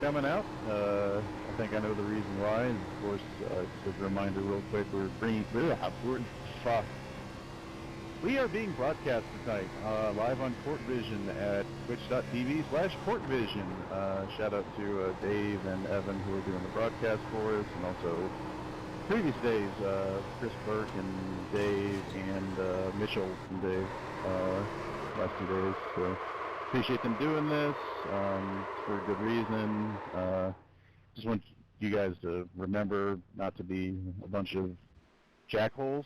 coming out. I think I know the reason why. And of course, just as a reminder, real quick, we are being broadcast tonight live on Court Vision at twitch.tv/CourtVision. Shout out to Dave and Evan who are doing the broadcast for us, and also previous days, Chris Burke and Dave and Mitchell and Dave last 2 days. So appreciate them doing this for a good reason. Just want you guys to remember not to be a bunch of jackholes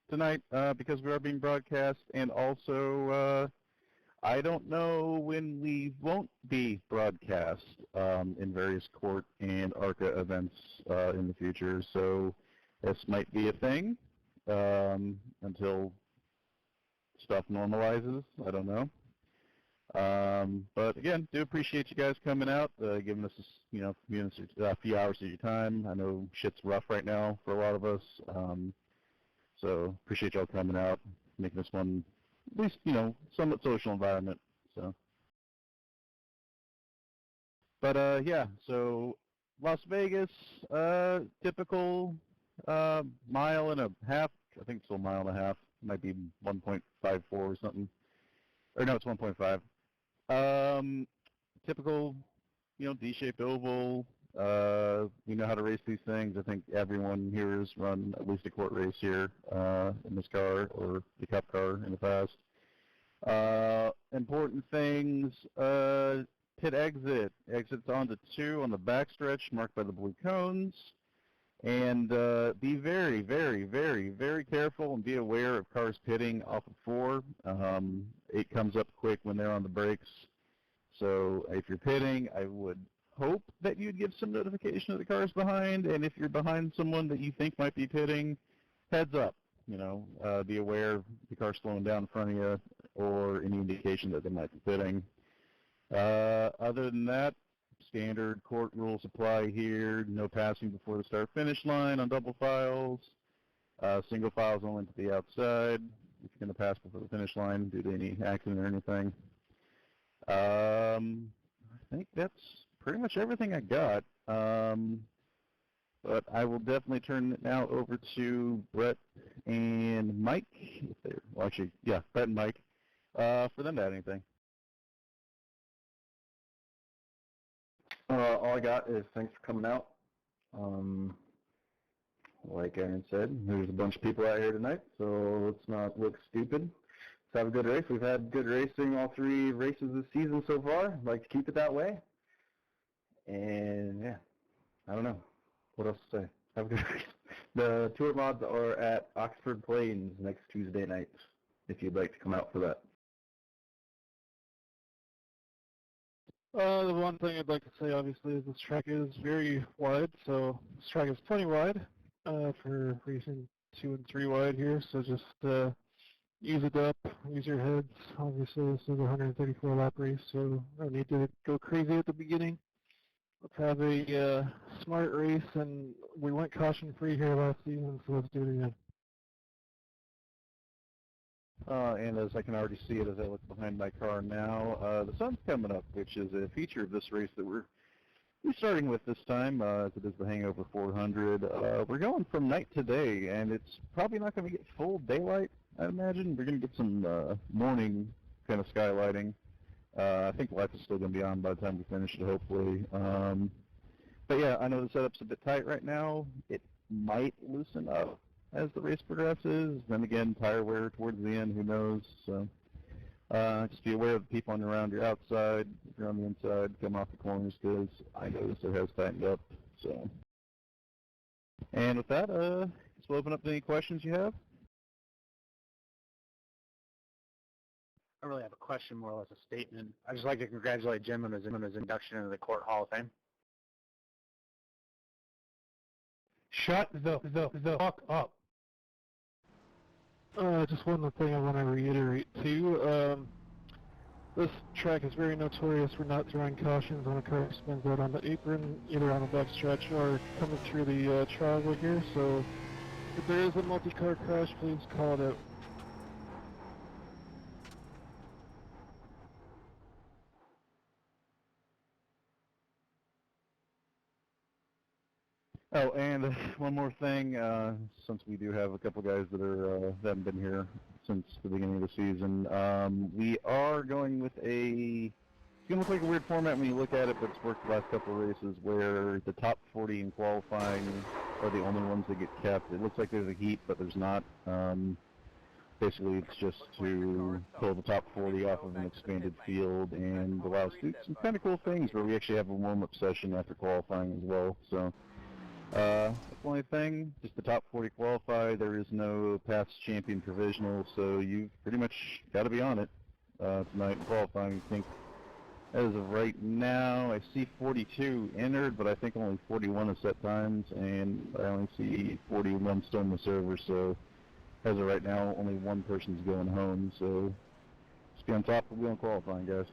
tonight because we are being broadcast, and also I don't know when we won't be broadcast in various court and ARCA events in the future, so this might be a thing until stuff normalizes. I don't know. But again, do appreciate you guys coming out, giving us, a few hours of your time. I know shit's rough right now for a lot of us, so appreciate y'all coming out, making this one at least, somewhat social environment. So, but yeah, so Las Vegas, typical mile and a half. I think it's a mile and a half. It might be 1.54 or something. Or no, it's 1.5. Typical, D-shaped oval. We know how to race these things. I think everyone here has run at least a court race here in this car or the Cup car in the past. Important things, pit exit. Exits onto 2 on the backstretch marked by the blue cones. And be very, very, very, very careful and be aware of cars pitting off of 4. It comes up quick when they're on the brakes. So if you're pitting, I would hope that you'd give some notification of the cars behind. And if you're behind someone that you think might be pitting, heads up. Be aware of the car slowing down in front of you or any indication that they might be pitting. Other than that, standard court rules apply here. No passing before the start-finish line on double files. Single files only to the outside if you're going to pass before the finish line due to any accident or anything. I think that's pretty much everything I got. But I will definitely turn it now over to Brett and Mike. Brett and Mike, for them to add anything. All I got is thanks for coming out. Like Aaron said, there's a bunch of people out here tonight, so let's not look stupid. Let's have a good race. We've had good racing all 3 races this season so far. I'd like to keep it that way. And yeah, I don't know what else to say. Have a good race. The tour mods are at Oxford Plains next Tuesday night, if you'd like to come out for that. The one thing I'd like to say, obviously, is this track is very wide, so this track is plenty wide for racing 2 and 3 wide here, so just use it up, use your heads. Obviously, this is a 134 lap race, so no need to go crazy at the beginning. Let's have a smart race, and we went caution-free here last season, so let's do it again. And as I can already see it as I look behind my car now, the sun's coming up, which is a feature of this race that we're starting with this time, as it is the Hangover 400. We're going from night to day, and it's probably not going to get full daylight, I imagine. We're going to get some morning kind of skylighting. I think light is still going to be on by the time we finish it, hopefully. But yeah, I know the setup's a bit tight right now. It might loosen up as the race progresses. Then again, tire wear towards the end, who knows. So just be aware of the people on and around your outside. If you're on the inside, come off the corners, because I noticed it has tightened up. So, and with that, we'll open up to any questions you have. I really have a question, more or less a statement. I'd just like to congratulate Jim on his induction into the Court Hall of Fame. Shut the fuck up. Just one thing I want to reiterate too. This track is very notorious for not throwing cautions when a car spins out on the apron, either on the backstretch or coming through the triangle here. So if there is a multi-car crash, please call it out. Oh, and one more thing, since we do have a couple guys that haven't been here since the beginning of the season, we are going with it's going to look like a weird format when you look at it, but it's worked the last couple of races where the top 40 in qualifying are the only ones that get kept. It looks like there's a heat, but there's not. Basically, it's just to pull the top 40 off of an expanded field and allow us to do some kind of cool things where we actually have a warm-up session after qualifying as well. So that's the only thing. Just the top 40 qualify. There is no past champion provisional, so you've pretty much got to be on it tonight in qualifying. I think as of right now, I see 42 entered, but I think only 41 have set times, and I only see 41 still in the server, so as of right now, only one person's going home, so just be on top of the wheel in qualifying, guys.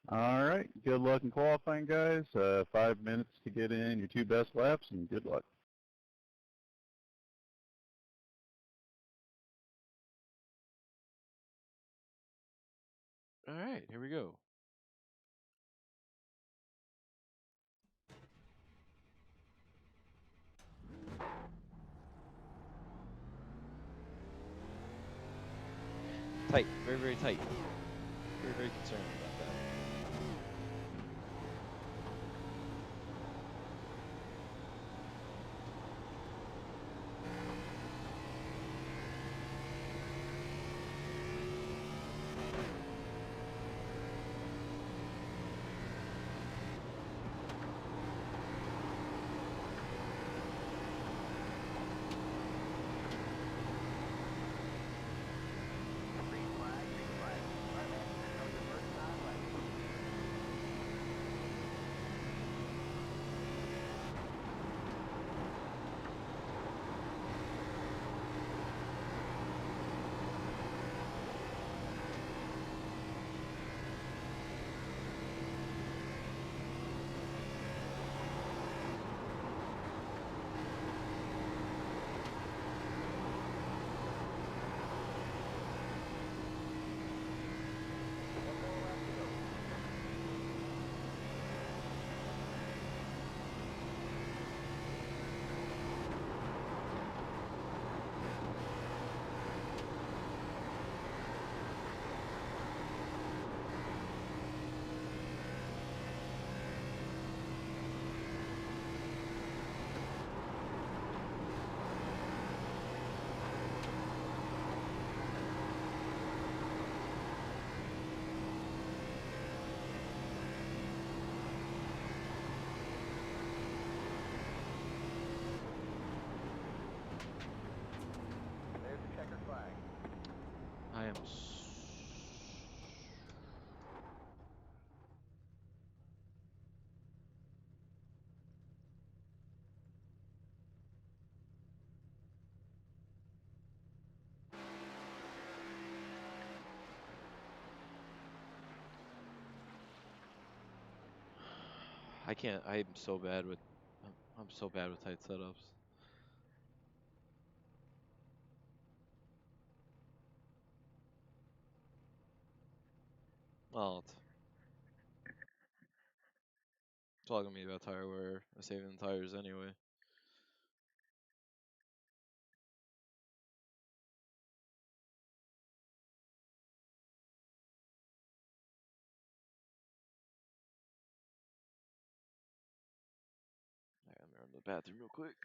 All right, good luck in qualifying, guys. 5 minutes to get in your 2 best laps, and good luck. All right, here we go. Tight, very, very tight. Very, very concerned about that. I can't. I'm so bad with. I'm so bad with tight setups. Well, it's all gonna be about tire wear, saving the tires anyway. I'm gonna run to the bathroom real quick.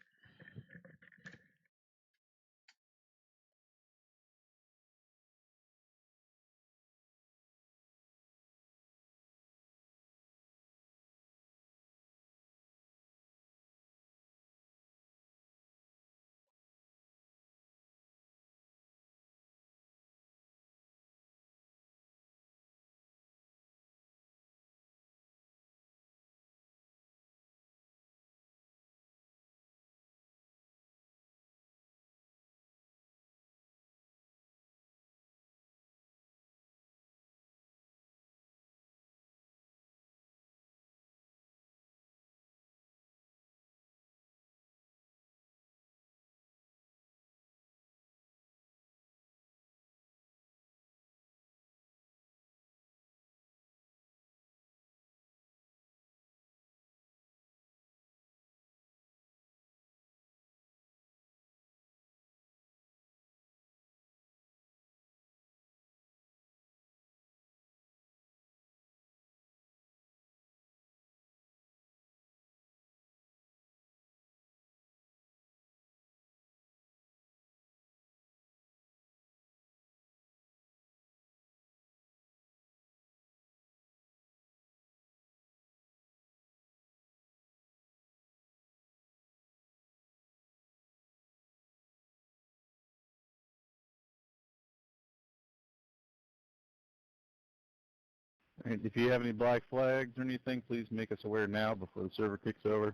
All right, if you have any black flags or anything, please make us aware now before the server kicks over.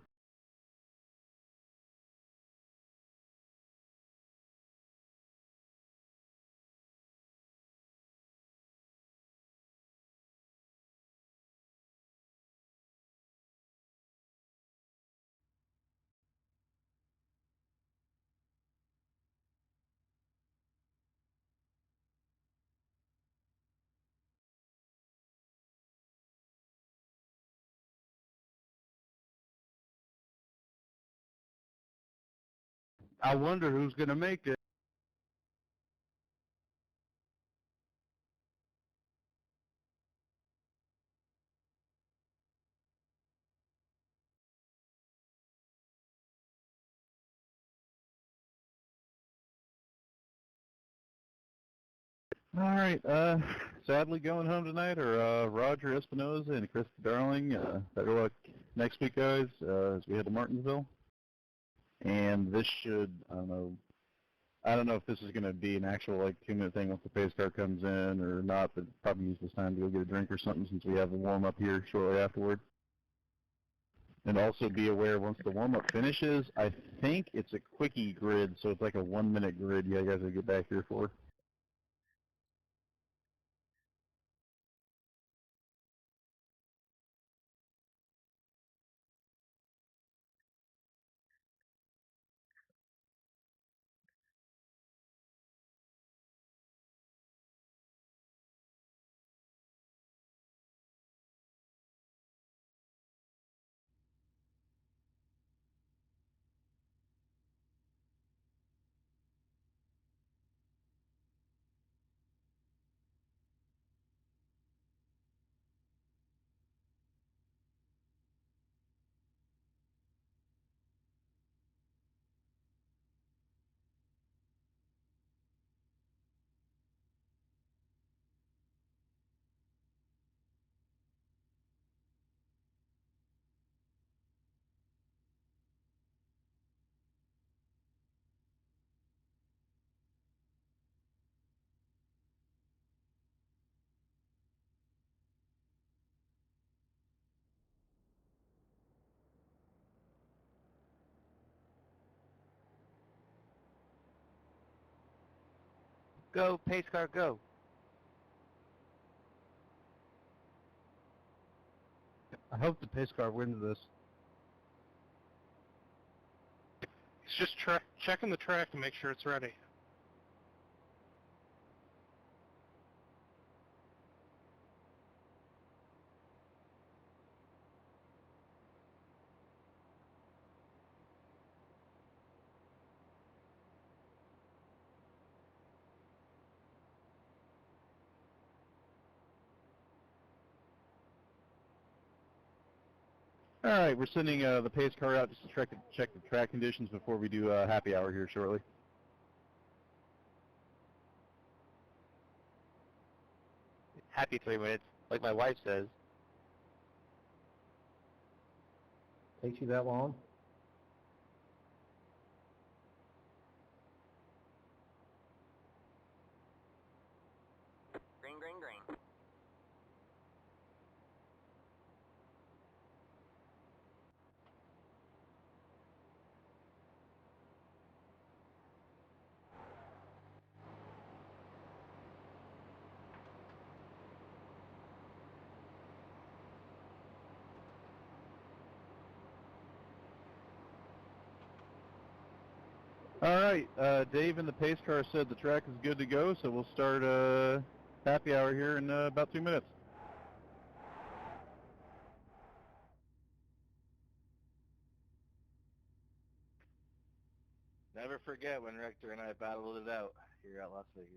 I wonder who's going to make it. All right, sadly going home tonight are Roger Espinoza and Chris Darling. Better luck next week, guys, as we head to Martinsville. And this should, I don't know if this is going to be an actual, like, 2-minute thing once the pace car comes in or not, but probably use this time to go get a drink or something since we have a warm-up here shortly afterward. And also be aware, once the warm-up finishes, I think it's a quickie grid, so it's like a 1-minute grid you guys will get back here for. Go, pace car, go. I hope the pace car wins this. It's just checking the track to make sure it's ready. All right, we're sending the pace car out just to check the track conditions before we do happy hour here shortly. Happy 3 minutes, like my wife says. Takes you that long? Green, green, green. All right, Dave in the pace car said the track is good to go, so we'll start happy hour here in about 2 minutes. Never forget when Rector and I battled it out here at Las Vegas.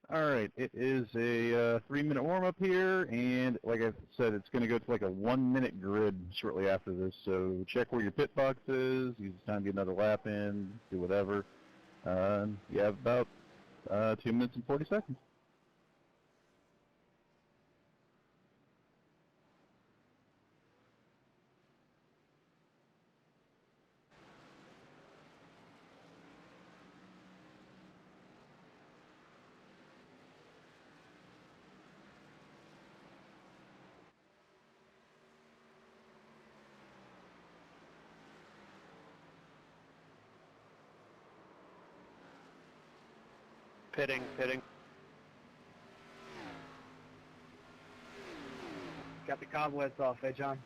All right, it is a 3-minute warm-up here, and like I said, it's going to go to like a 1-minute grid shortly after this, so check where your pit box is, use the time to get another lap in, do whatever. You have about 2 minutes and 40 seconds. Pitting, pitting. Got the cobwebs off, eh, John?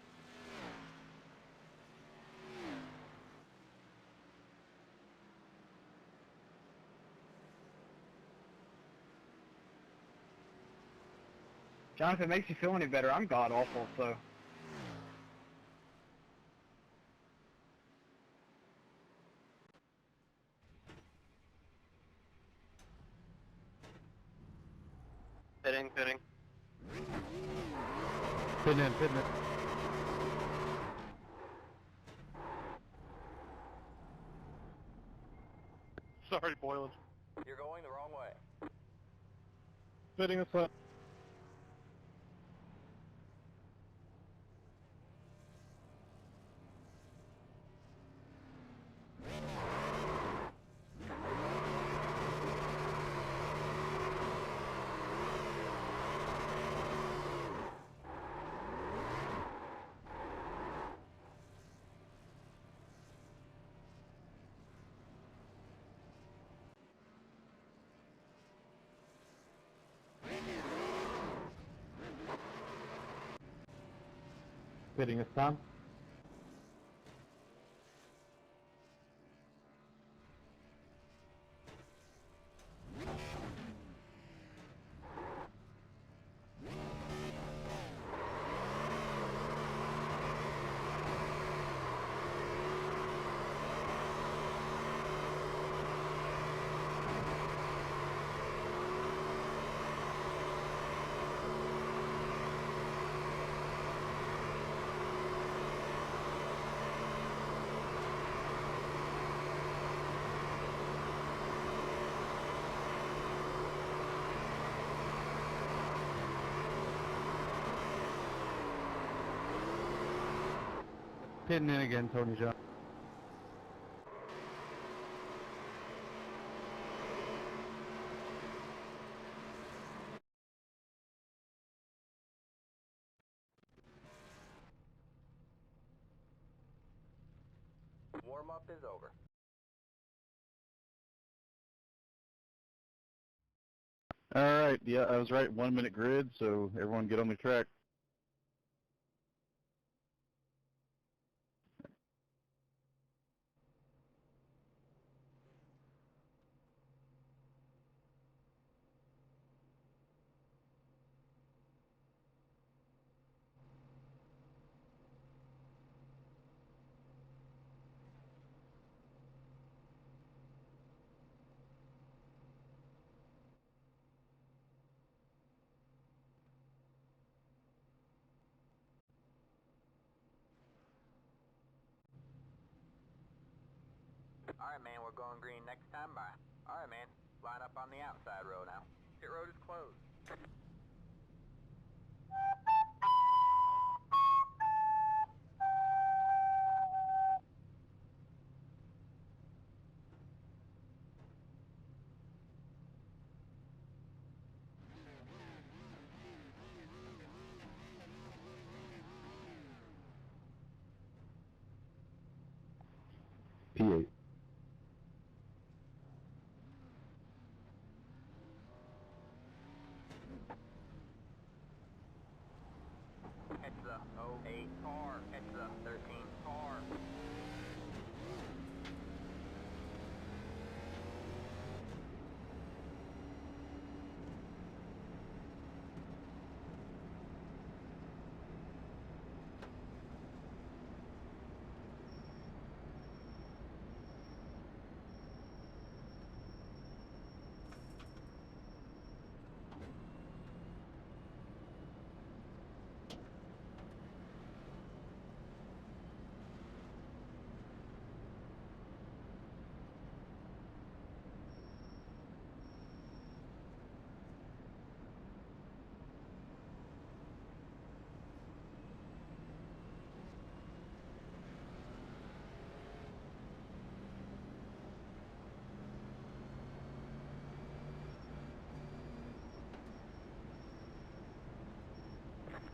John, if it makes you feel any better, I'm god awful, so. Pitting, pitting. Pitting in, pitting in. Sorry, Boylan. You're going the wrong way. Fitting us up. pitting this time. Pitting in again, Tony John. Warm-up is over. All right, yeah, I was right. 1 minute grid, so everyone get on the track. Alright, man, we're going green next time by. Alright, man, line up on the outside row now. Pit road is closed. P8. Catch the 08 car. Catch the 13 car.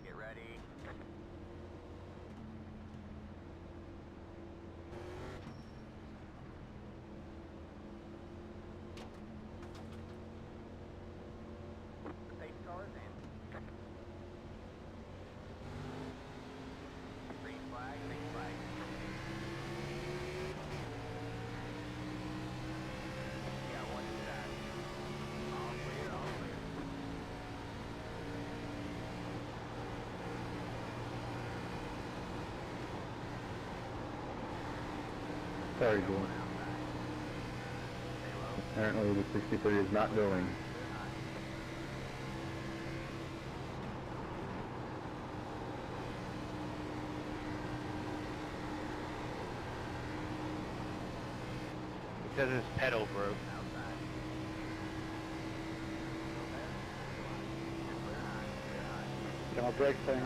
Get ready. The pace car is in. Green flag, green flag. Yeah, one inside. All clear, all clear. Sorry, Joel. Apparently the 63 is not going. Because his pedal broke. Get my brake thing.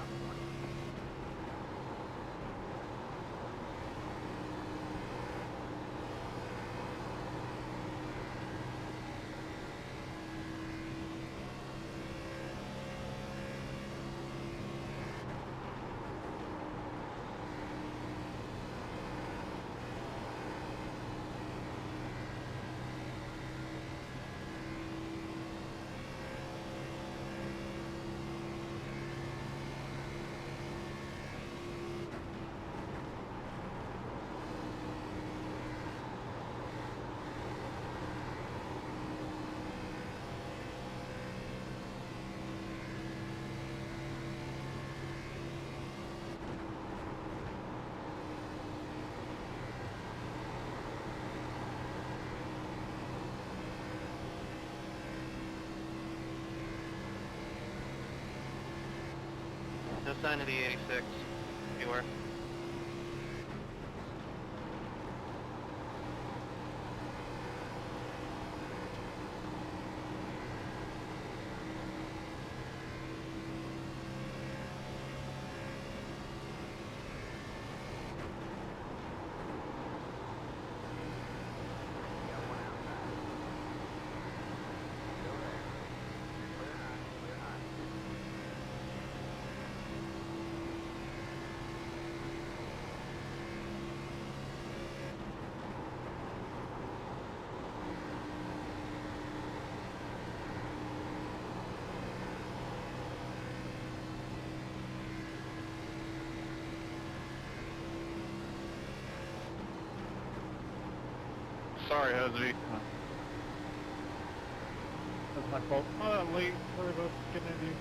sign of the 86. Beware. Sorry, Hosey. That's my fault. Late. Sorry about getting into you.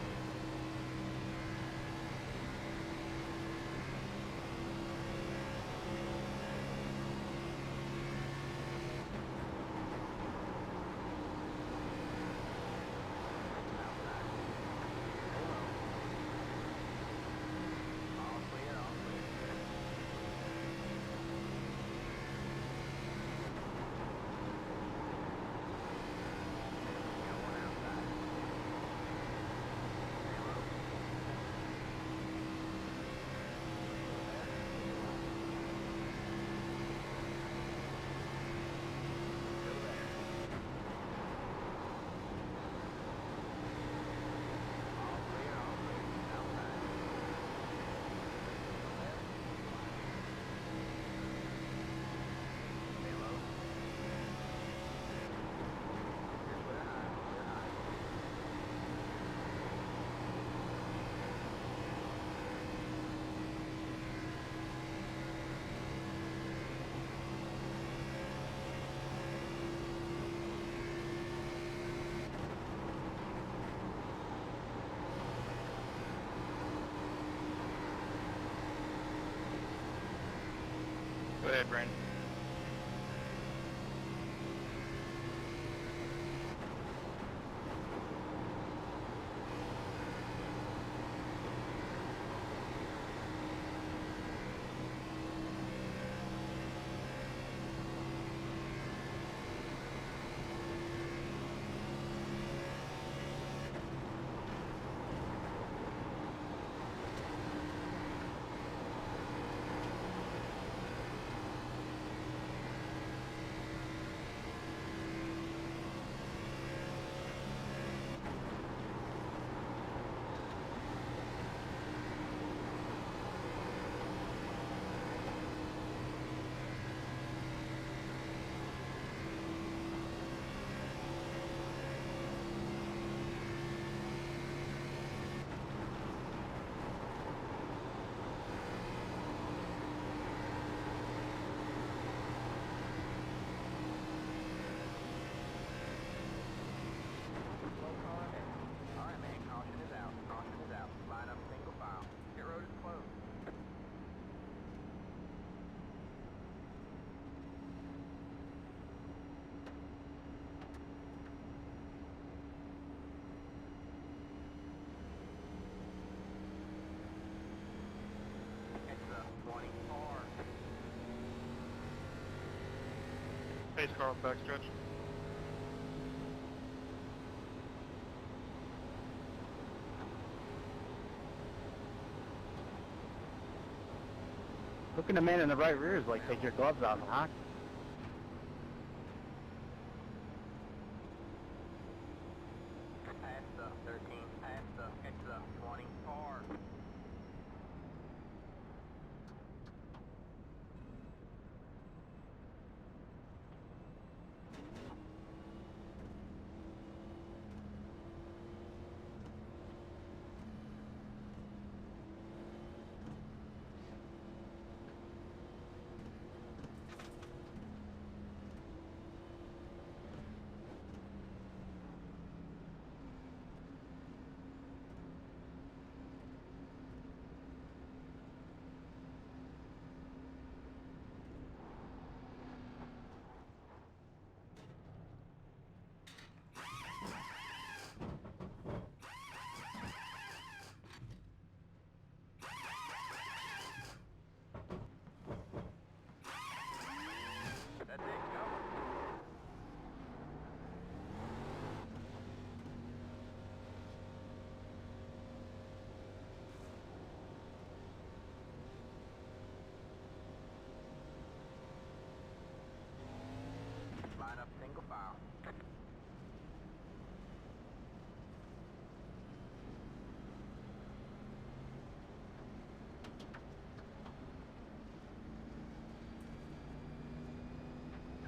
Go ahead, Brandon. Pace car on backstretch. Looking the man in the right rear is like take your gloves out and hockey. Past the 13, past the, it's the 20 car.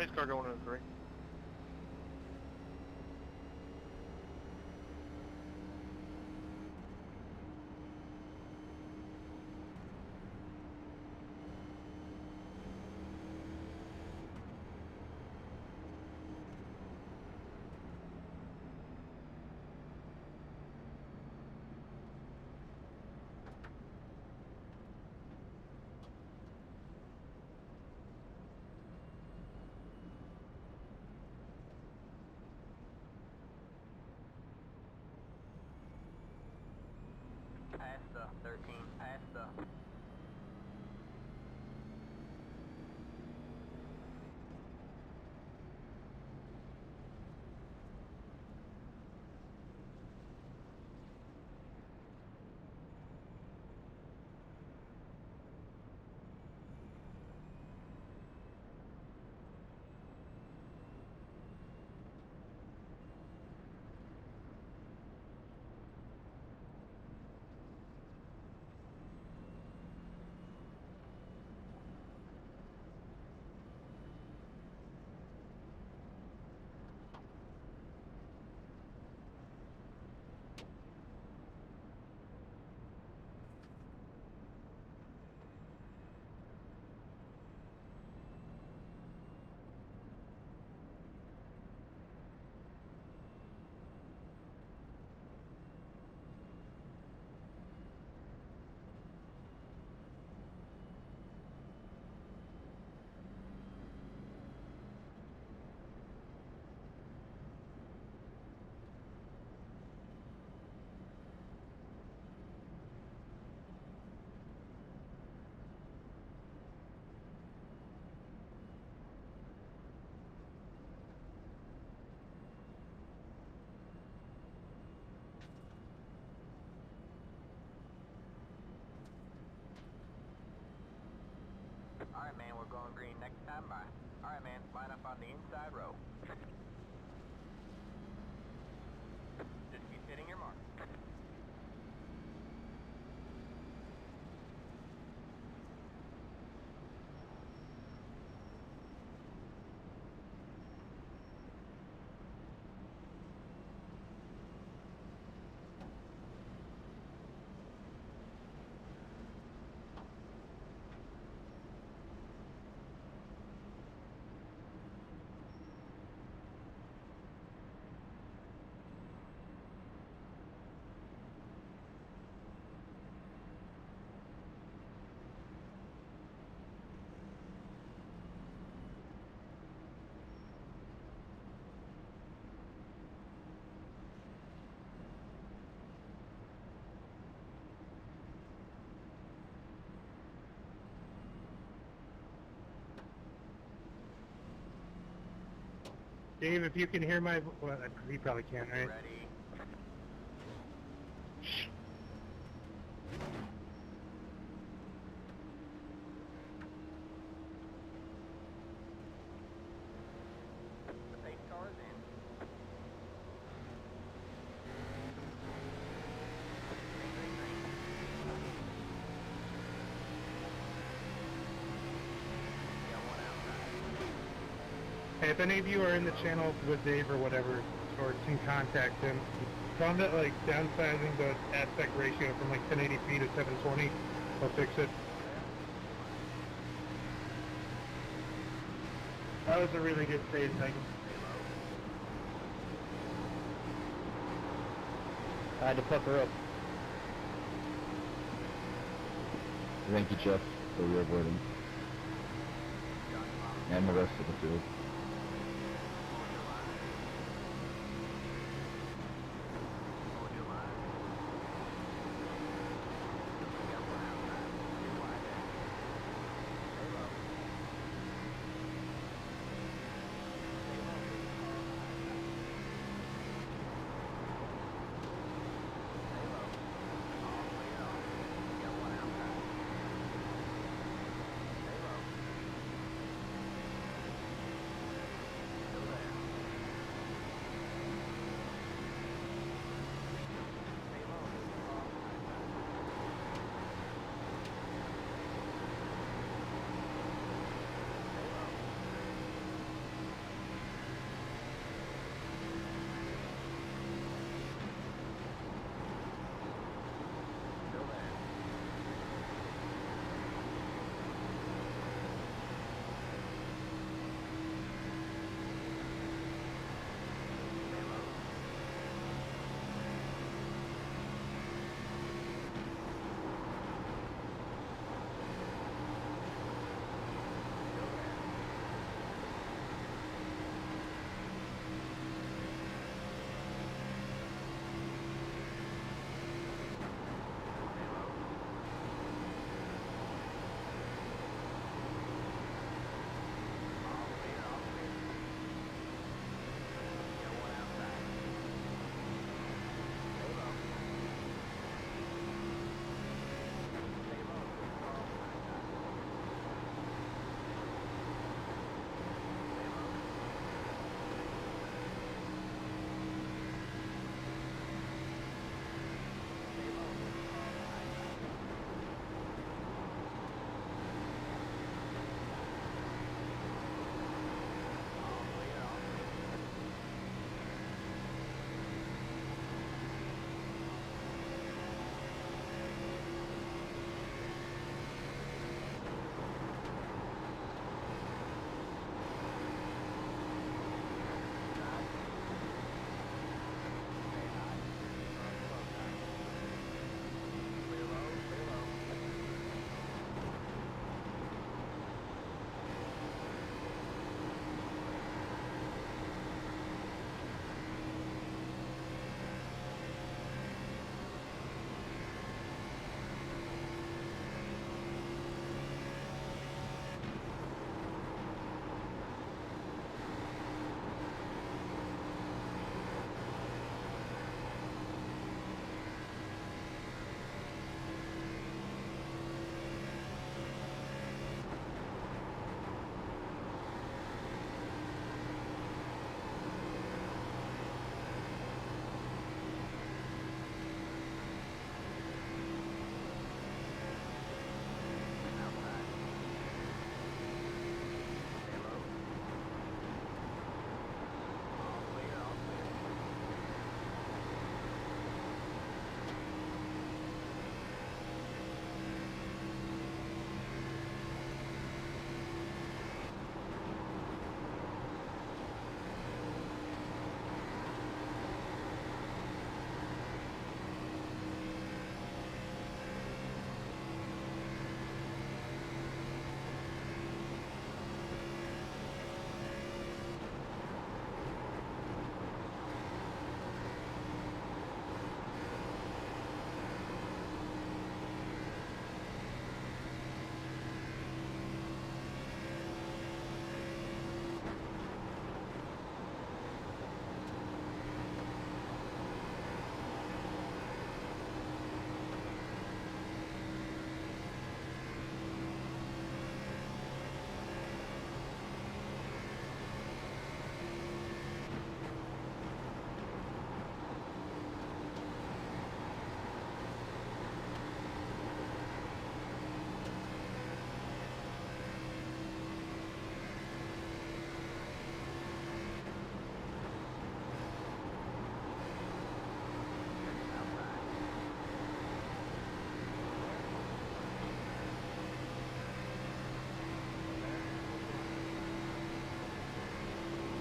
Pace car going into 3. Past the 13, past the... Alright, man, we're going green next time by. Alright, man, line up on the inside row. Just keep hitting your mark. Dave, if you can hear my... Well, he probably can't, right? Ready. The pace car is in. Green, green, green. Got one outside. Hey, if any of you are in the channel with Dave or whatever, or can contact him, tell him that, like, downsizing the aspect ratio from, like, 1080p to 720 will fix it. That was a really good save, thing. I had to puck her up. Thank you, Jeff, for your avoiding. And the rest of the field.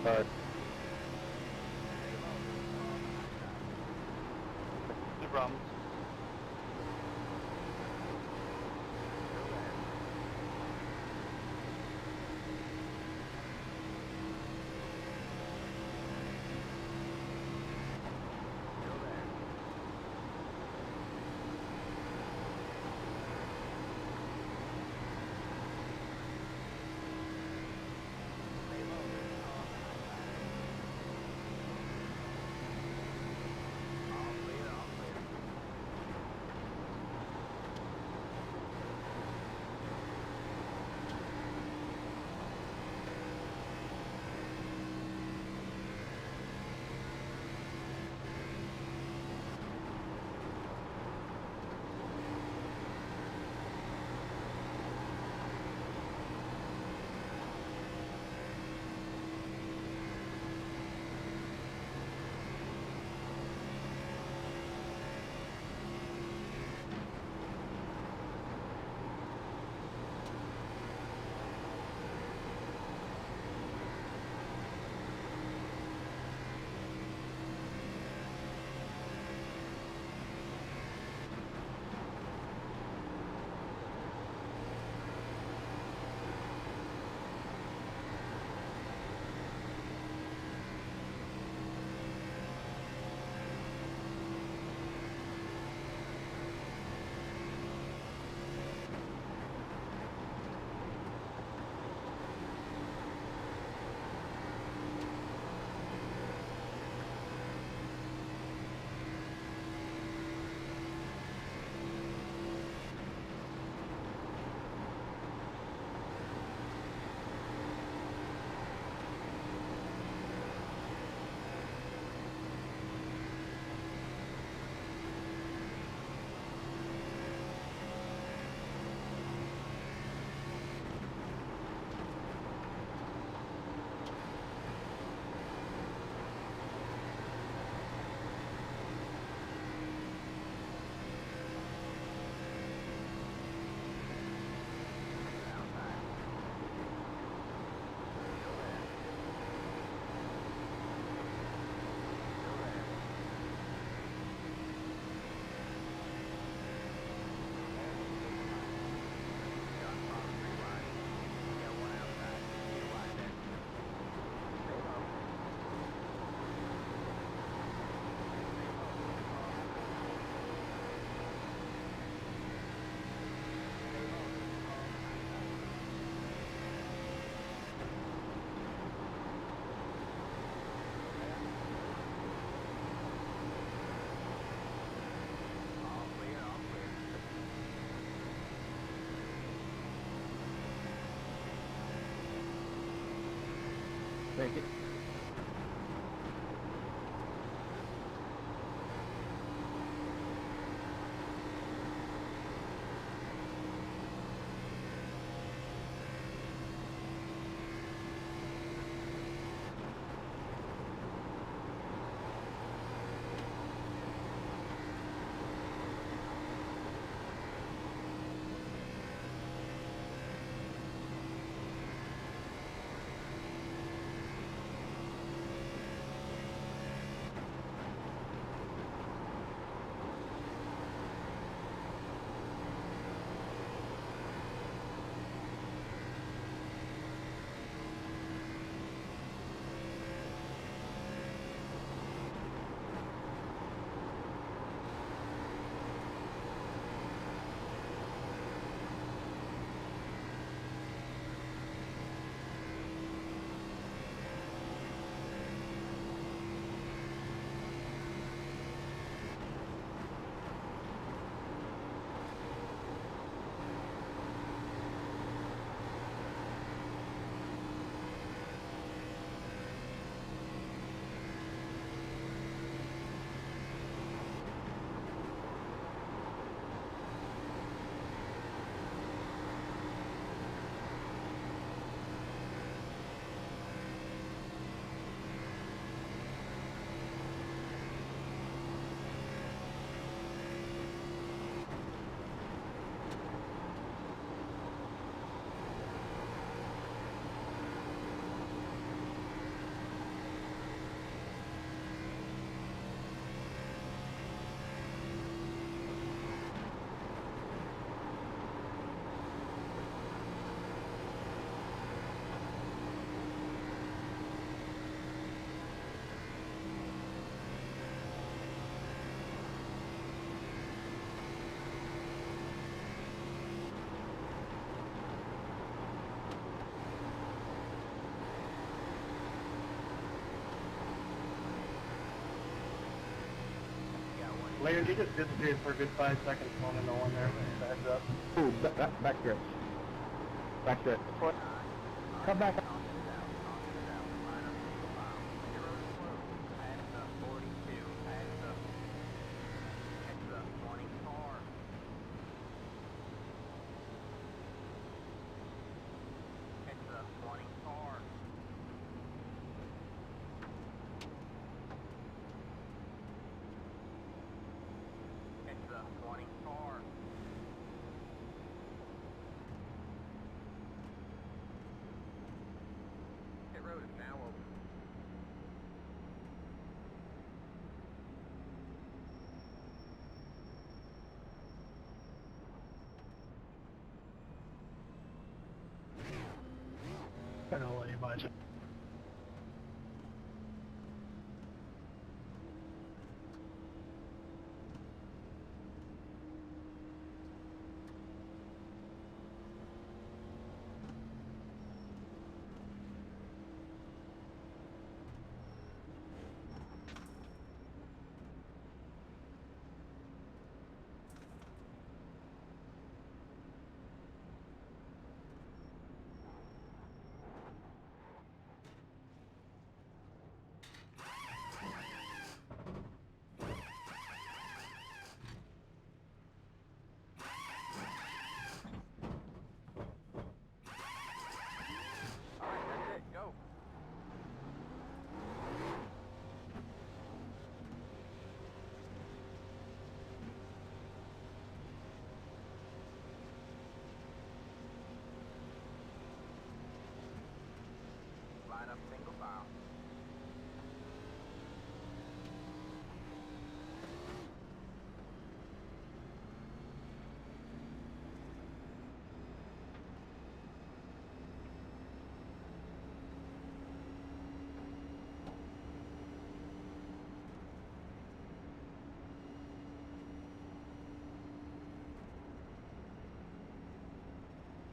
Alright. No problems. Thank you. Leonard, you just disappeared for a good 5 seconds on in the one there. Heads up. Ooh, back stretch. Back stretch. Come back. I don't know what you imagine.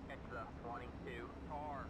It's a 22 car.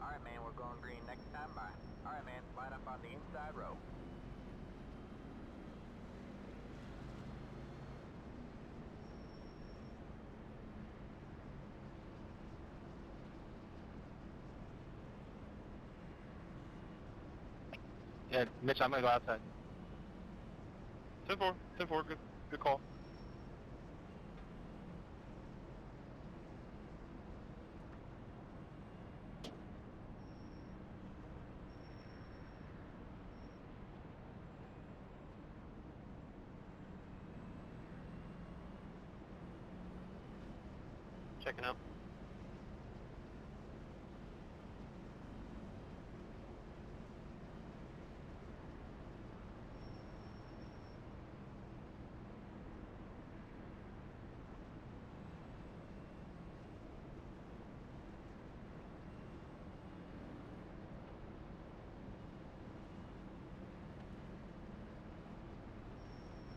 Alright, man, we're going green next time by. Alright, man, line up on the inside row. Yeah, Mitch, I'm gonna go outside. 10-4, 10-4, good call. checking out.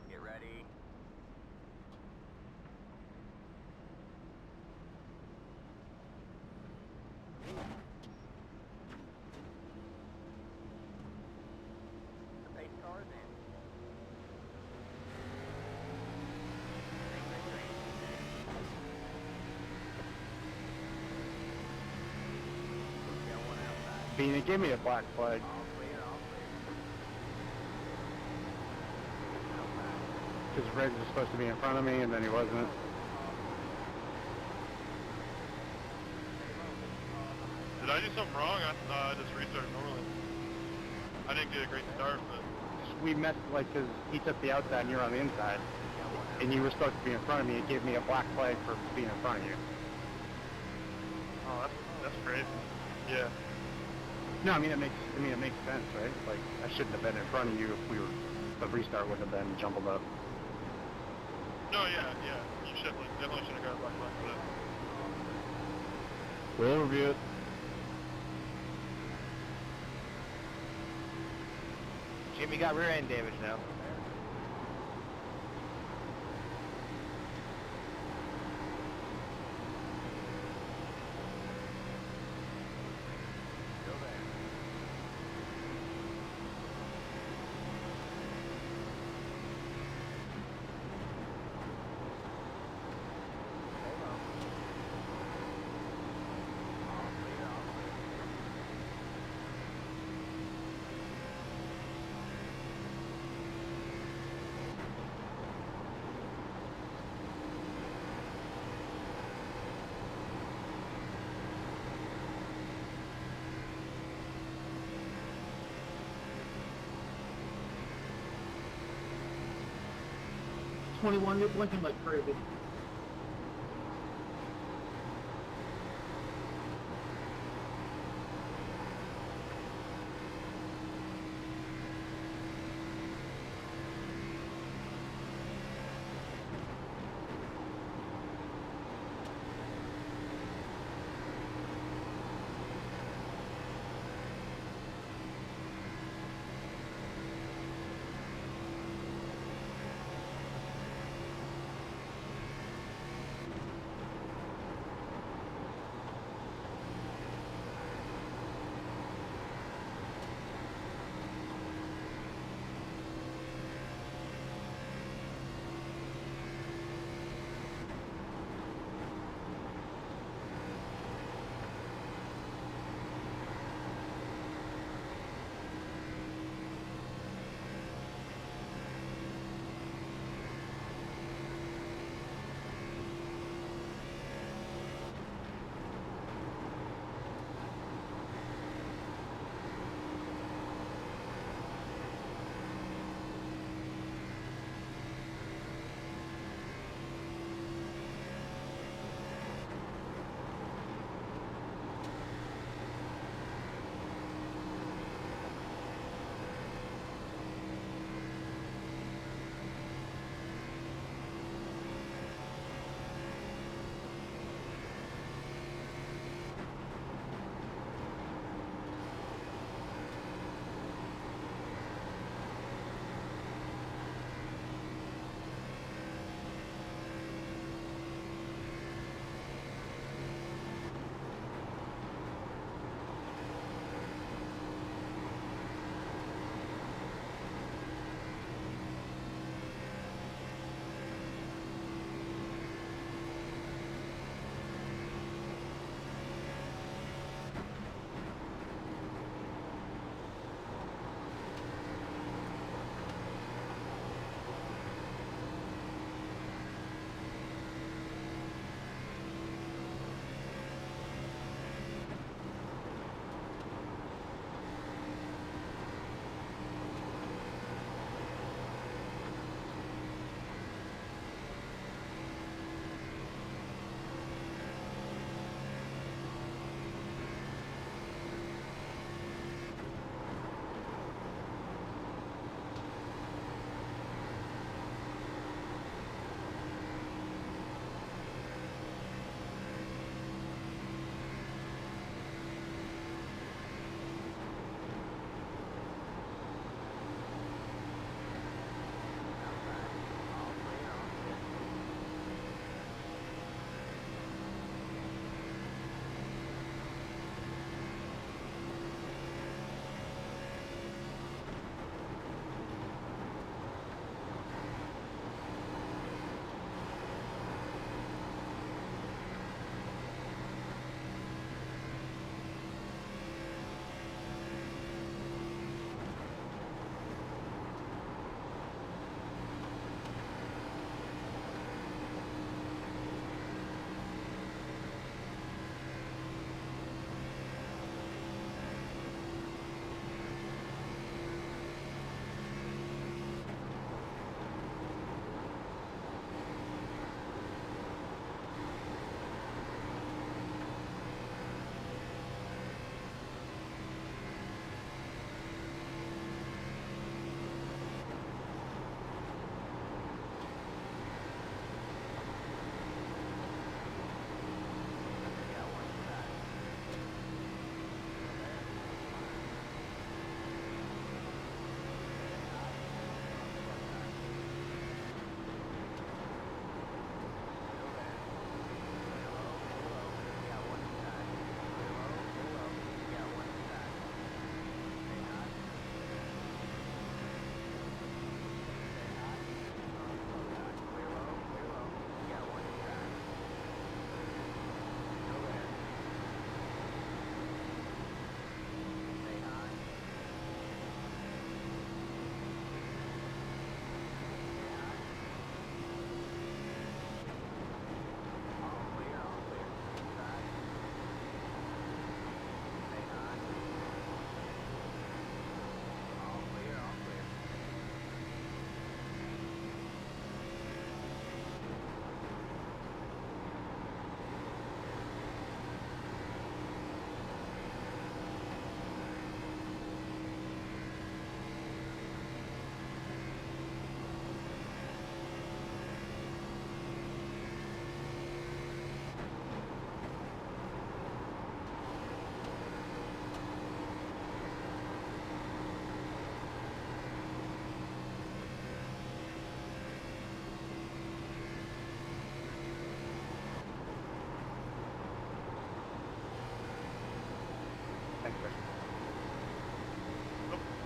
Get ready. The pace car is in. Green, green, green. Got one outside. Beanie, give me a black flag. All clear, all clear. Outside. Because Reg was supposed to be in front of me, and then he wasn't. Did I do something wrong? I just restarted normally. I didn't get a great start, but... We messed, like, because he took the outside and you're on the inside. And you were supposed to be in front of me. It gave me a black flag for being in front of you. Oh, that's crazy. Yeah. No, I mean, it makes sense, right? Like, I shouldn't have been in front of you if we were... The restart would have been jumbled up. No, yeah. You should, definitely should have got a black flag for that. We'll review it. Jimmy got rear end damage now. Still there. Hold on. All clear, all clear. You're blinking like crazy.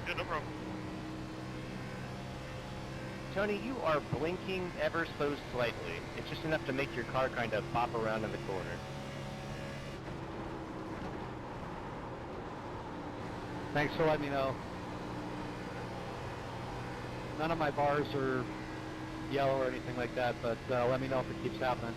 Yeah, no problem. Tony, you are blinking ever so slightly. It's just enough to make your car kind of pop around in the corner. Thanks for letting me know. None of my bars are yellow or anything like that, but let me know if it keeps happening.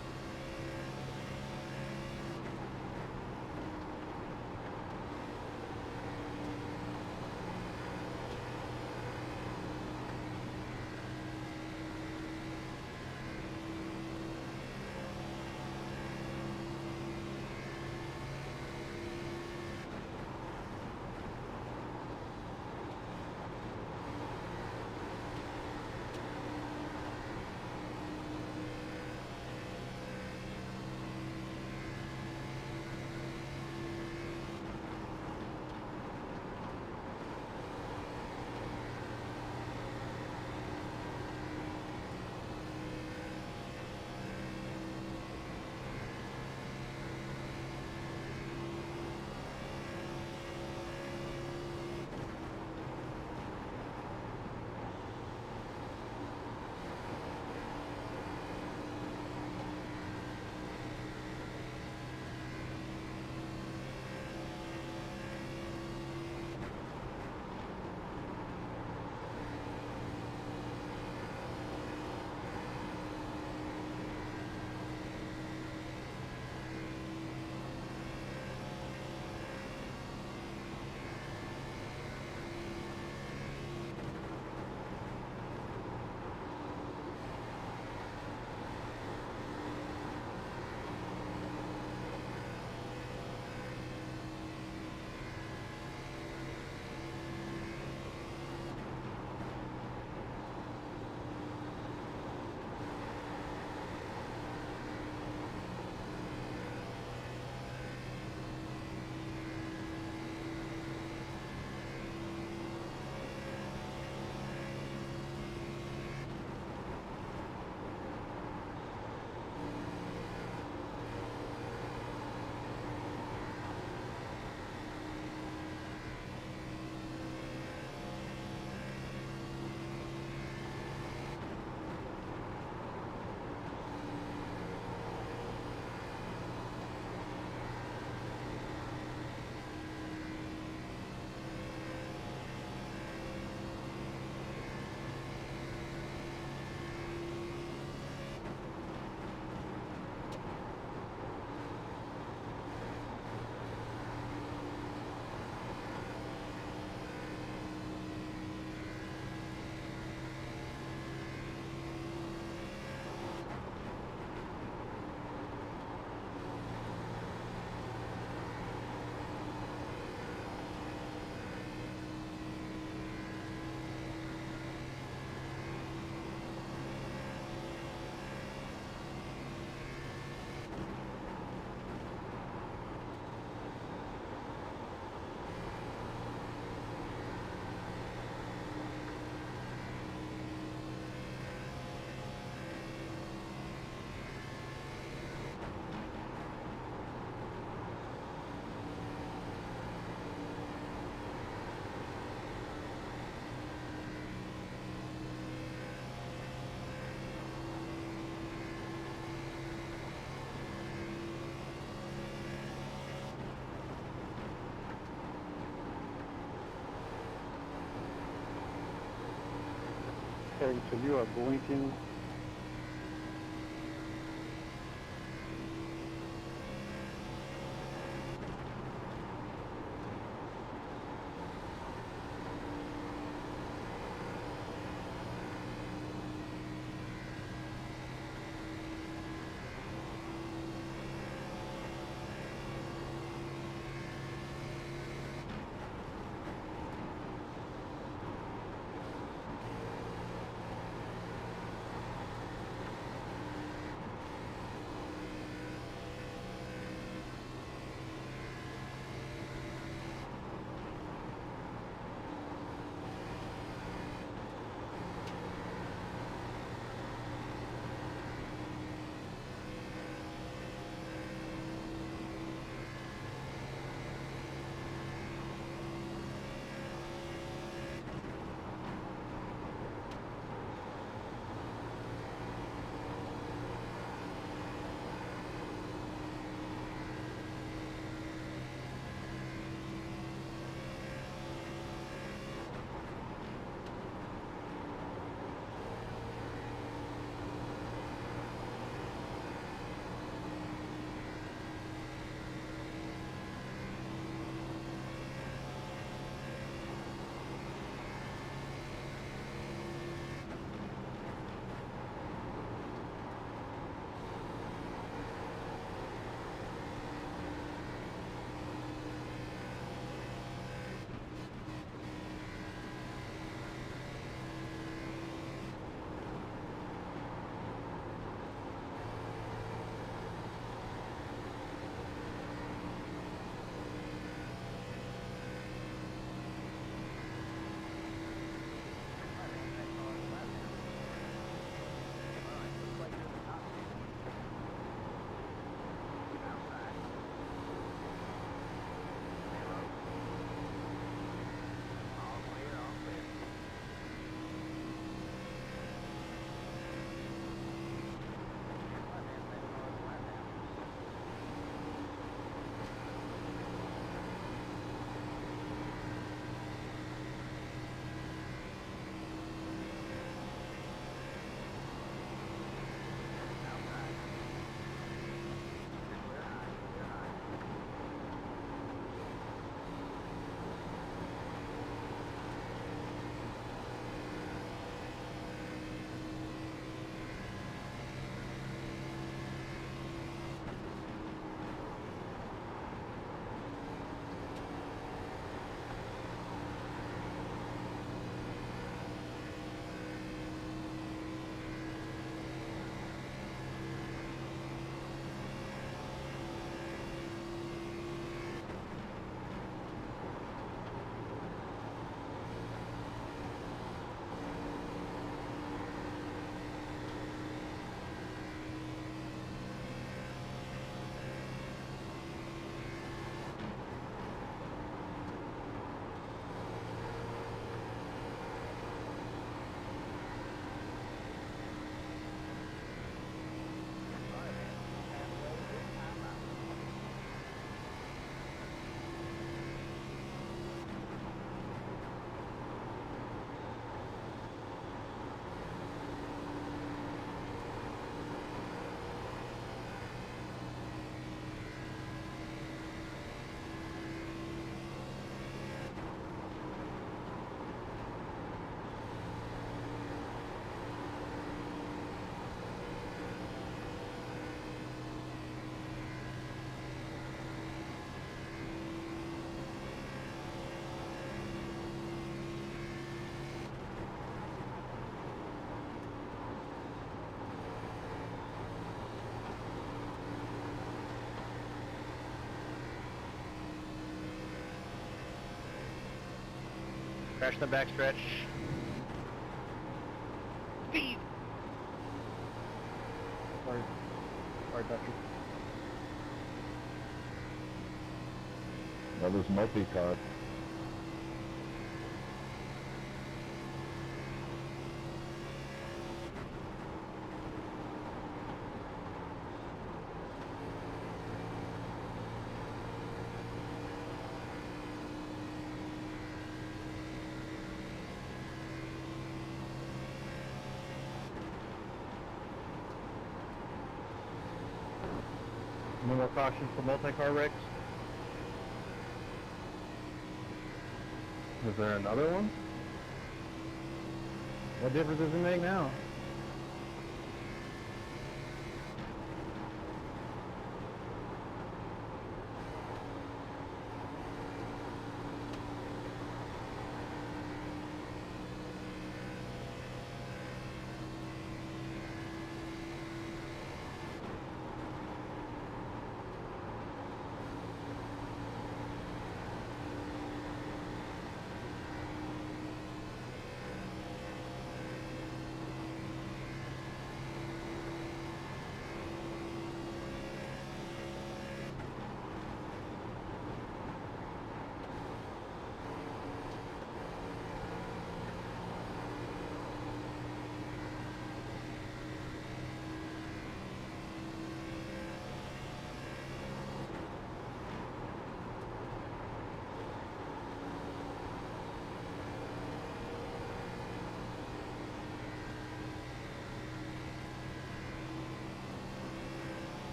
Okay, so you are blinking. Crash the backstretch. Speed! Sorry. Sorry, Patrick. That was multi-car. No more caution for multi-car wrecks? Is there another one? What difference does it make now?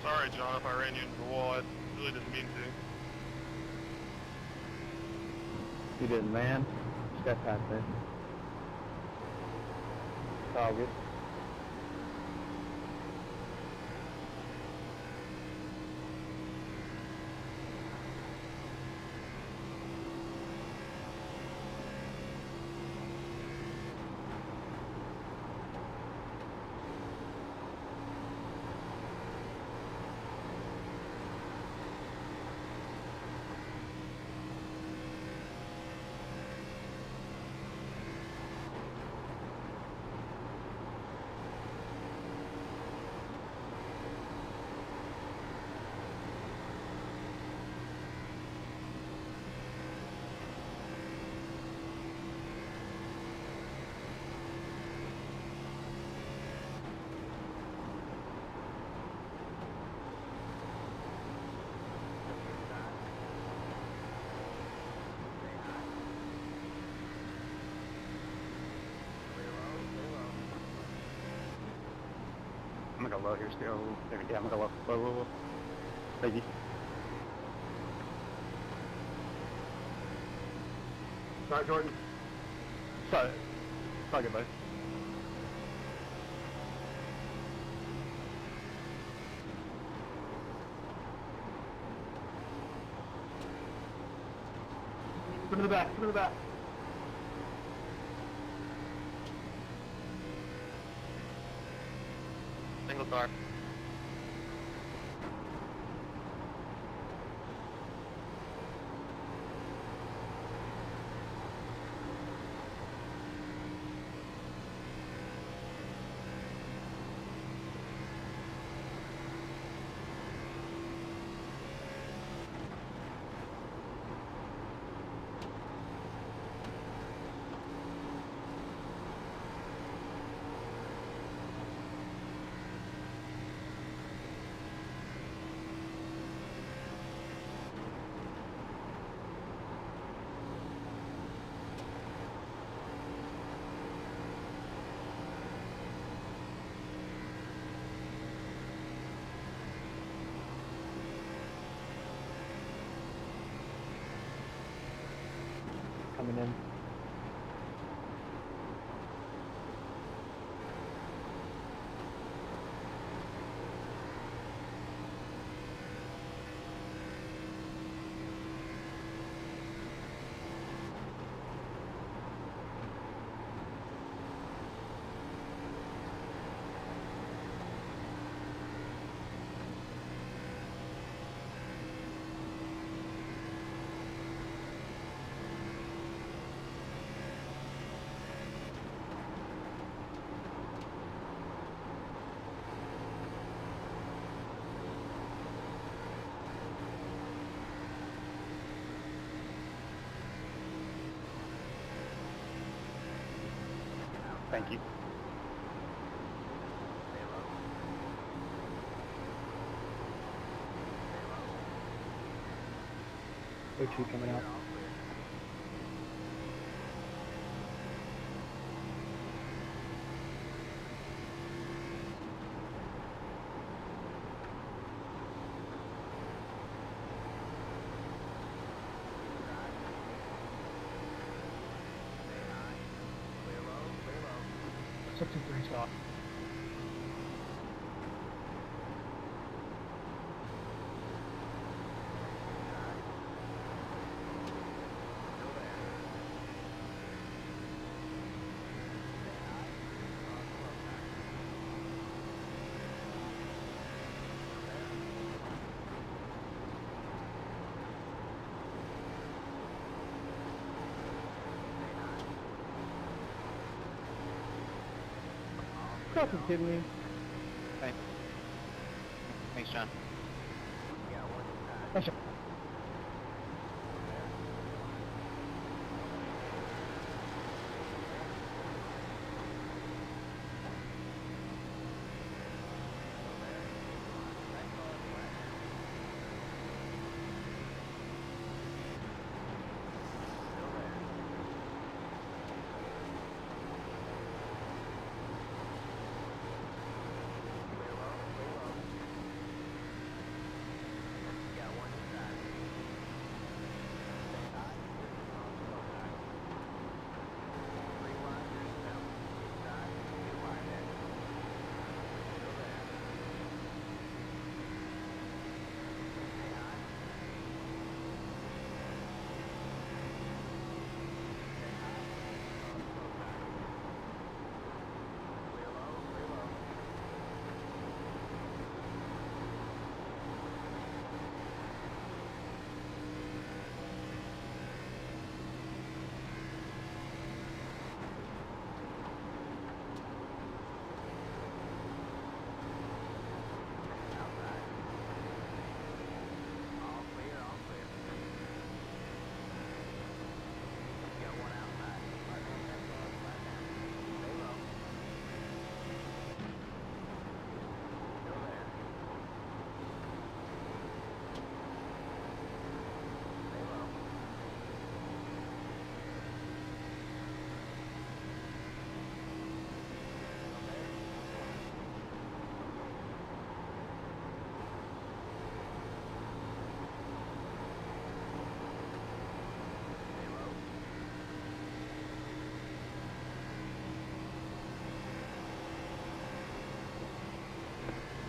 Sorry, John, if I ran you into the wall. I really didn't mean to. You didn't, man. Just got past there. It's all good. I'm gonna go low here still. There, yeah, I'm gonna go low. Low, low, low. Thank you. Sorry, Jordan. Sorry. Sorry, goodbye. Come to the back, come to the back. Single car. coming in. Thank you. O2 coming out. Stop. Fucking kidding me. Thanks. Thanks, John. That's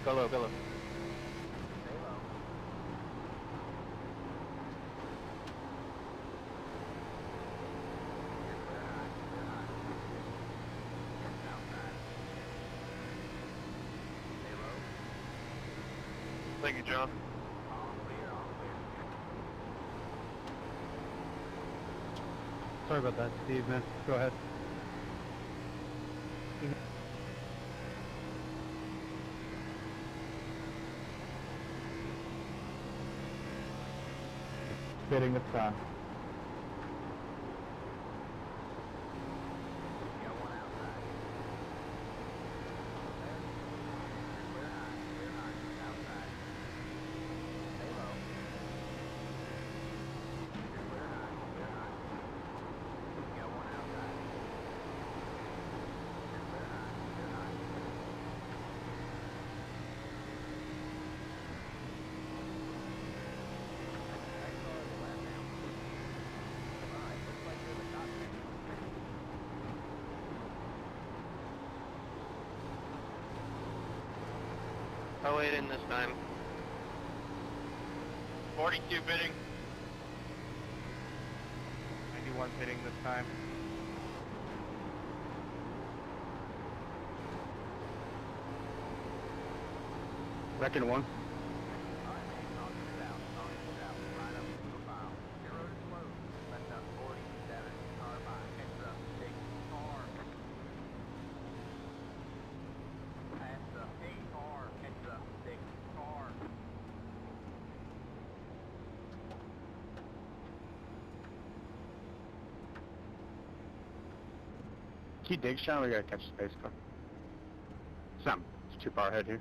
Go low, go low. Thank you, John. Sorry about that, Steve, man. Go ahead. Hitting the sun. I'll wait in this time. 42 bidding. 91 pitting this time. Reckon one. Key dig, Sean, we gotta catch the space car. Sam, it's too far ahead here.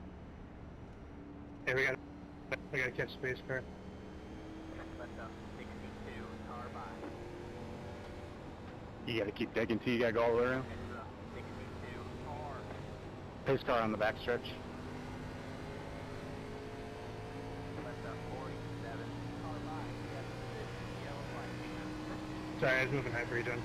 Yeah, we gotta catch space car. You gotta keep digging till you gotta go all the way around. Pace car on the backstretch. Sorry, I was moving high for you, John.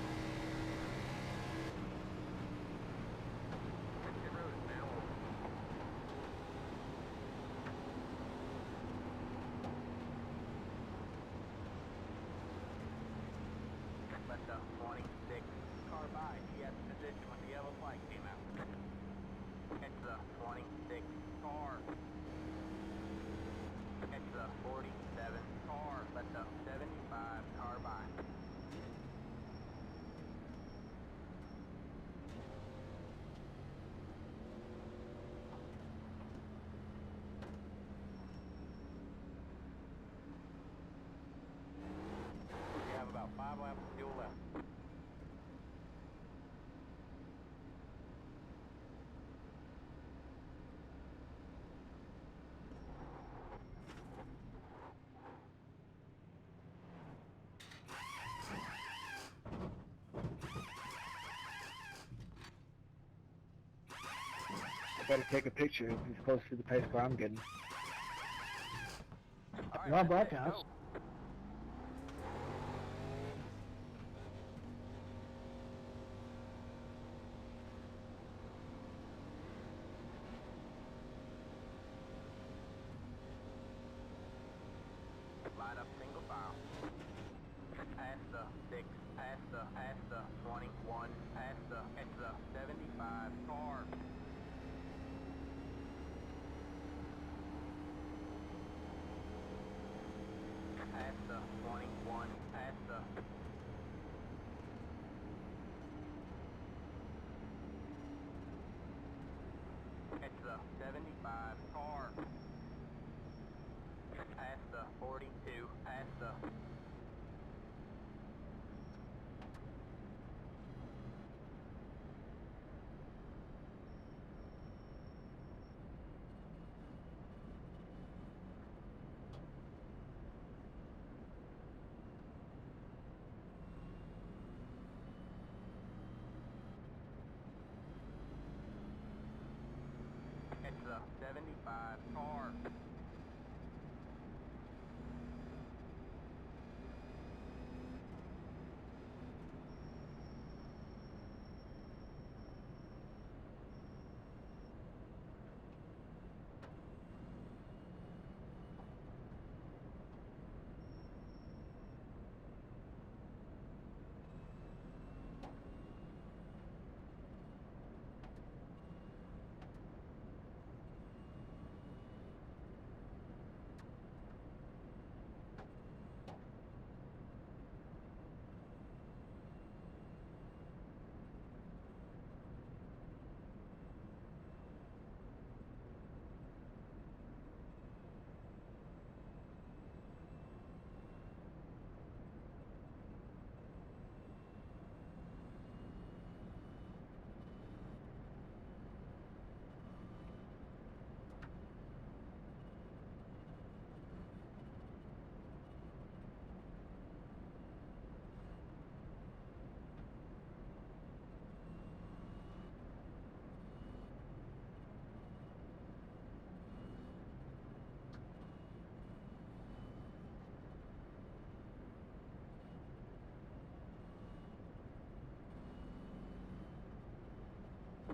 Better take a picture. It's close to the pace car I'm getting. Right, Ron Blackhouse. Line up single file. Past the 6, past the 21, past the 75 car. Past the 21, past the... It's the 75 car. Past the 42, past the... It's the 75 car.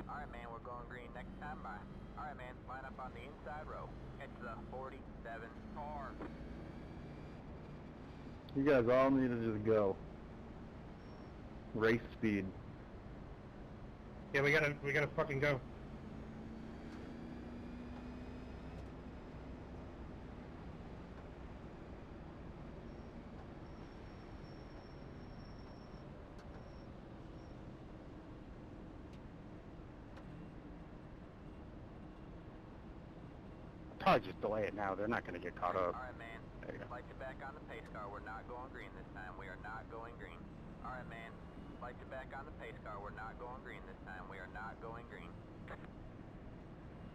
Alright man, we're going green next time by. Alright man, line up on the inside row. the 47 car. You guys all need to just go. Race speed. Yeah, we gotta fucking go. Probably just delay it now. They're not going to get caught up. Alright, man. There you go. Light you back on the pace car. We're not going green this time. We are not going green. Alright, man. Light you back on the pace car. We're not going green this time. We are not going green.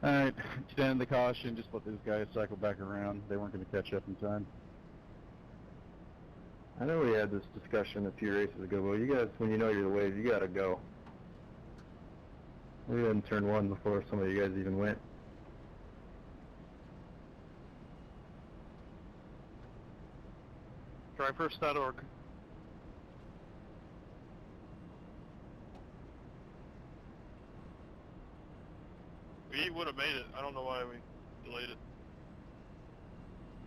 Alright, extend the caution, just let those guys cycle back around. They weren't going to catch up in time. I know we had this discussion a few races ago, but you guys, when you know you're the wave, you gotta go. We didn't turn one before some of you guys even went. Drivefirst.org. We would have made it. I don't know why we delayed it.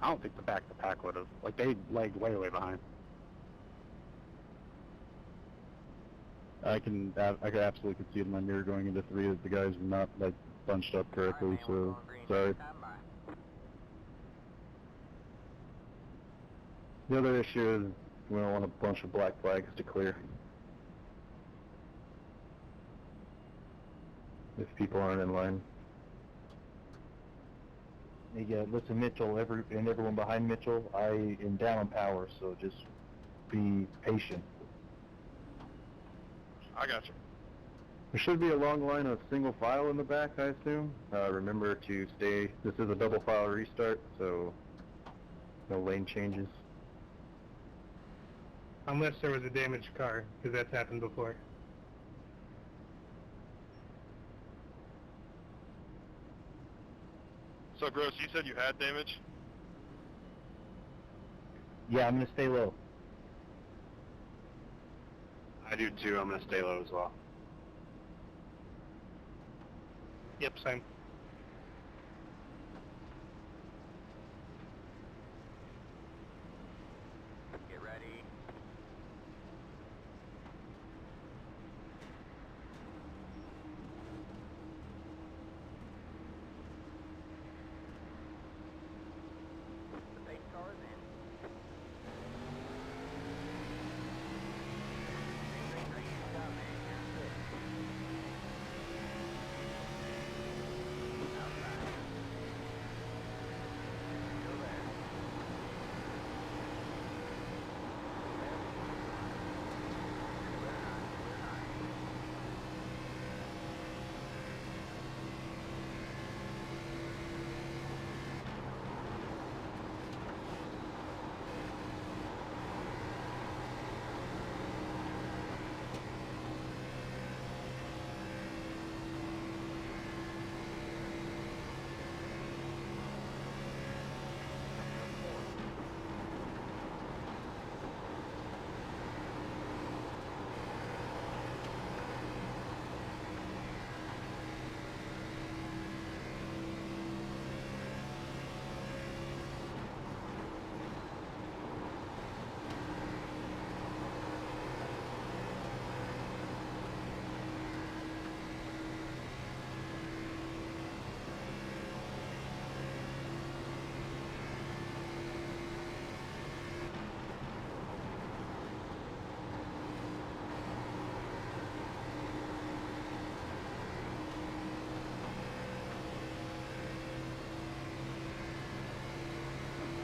I don't think the back-to-pack would have. Like, they lagged way, way behind. I can absolutely see in my mirror going into 3 that the guys were not, like, bunched up correctly, Alright, man. We're so, going green. sorry. Stand by. The other issue is we don't want a bunch of black flags to clear. If people aren't in line. Yeah, listen, Mitchell, and everyone behind Mitchell, I am down on power, so just be patient. I got you. There should be a long line of single file in the back, I assume. Remember to stay, this is a double file restart, so no lane changes. Unless there was a damaged car, because that's happened before. So, Gross, you said you had damage? Yeah, I'm gonna stay low. I do too. I'm going to stay low as well. Yep, same. Get ready. The pace car is in. Green, green, good job, man. You're good. Outside. Still there.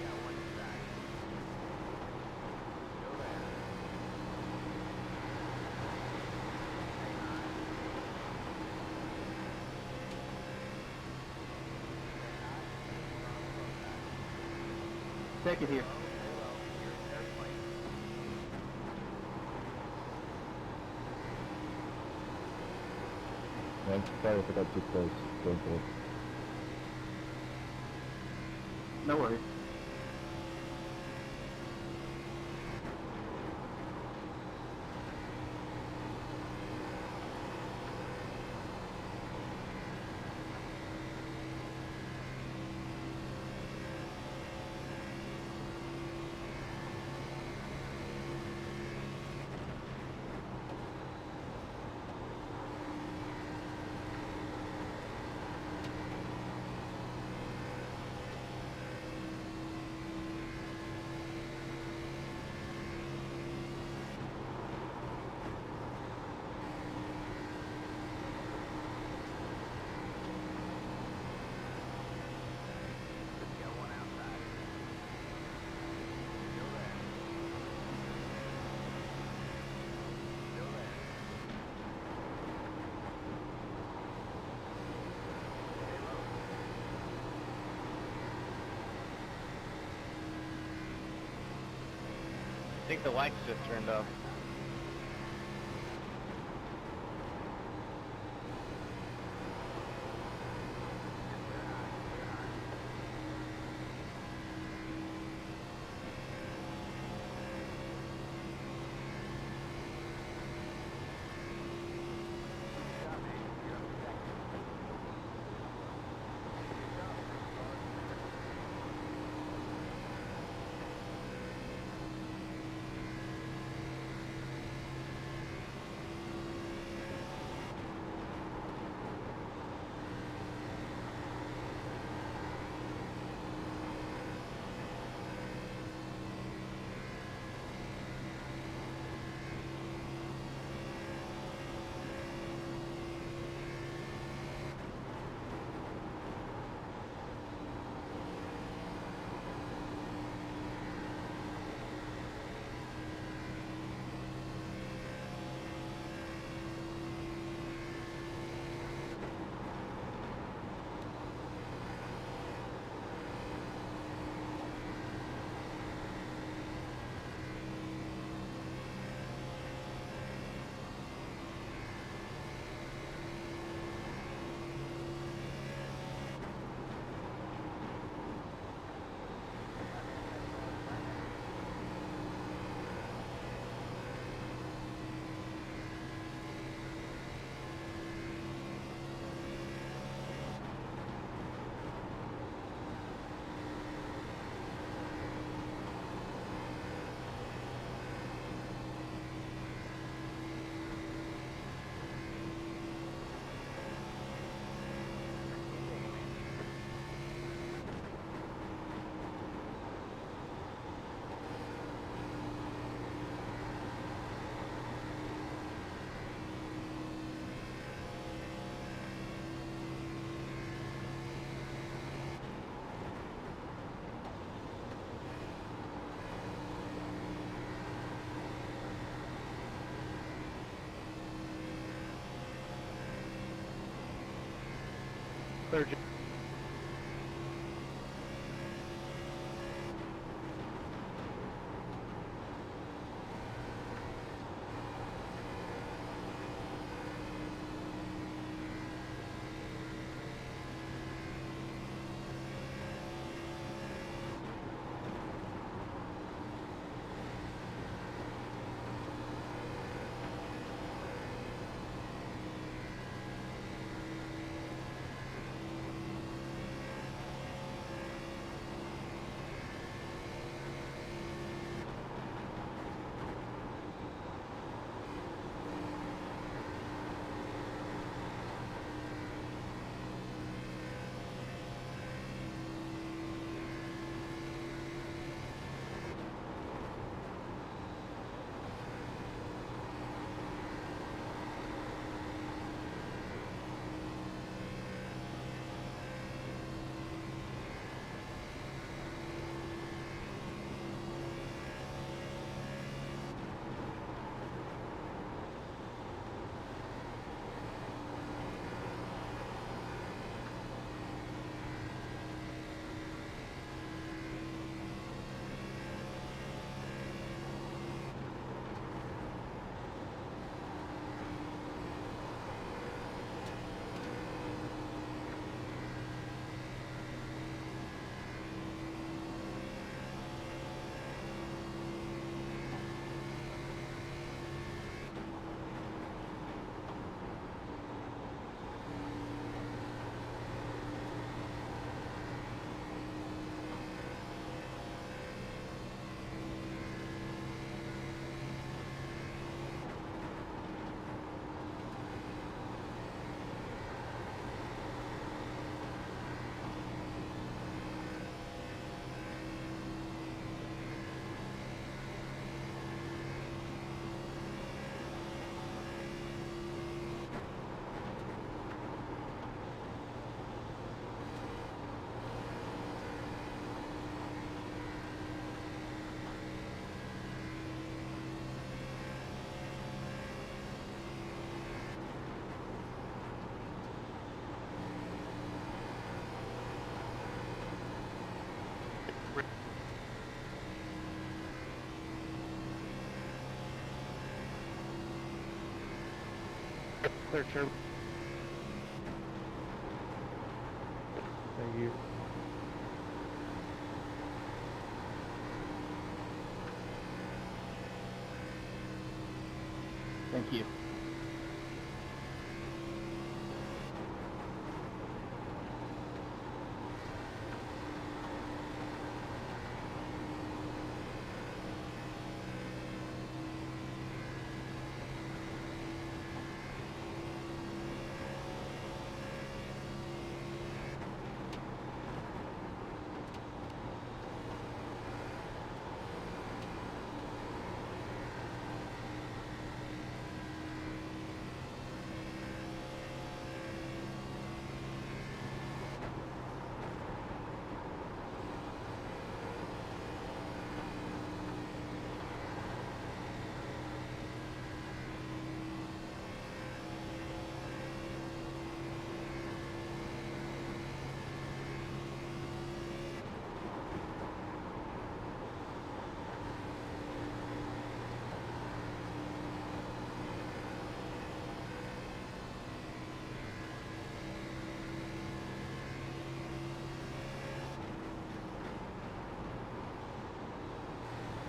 Yeah, one inside. Still there. Take it here. I'm sorry if I got too close. Going for it. No worries. think the lights just turned off. Clear turn. Thank you. Thank you.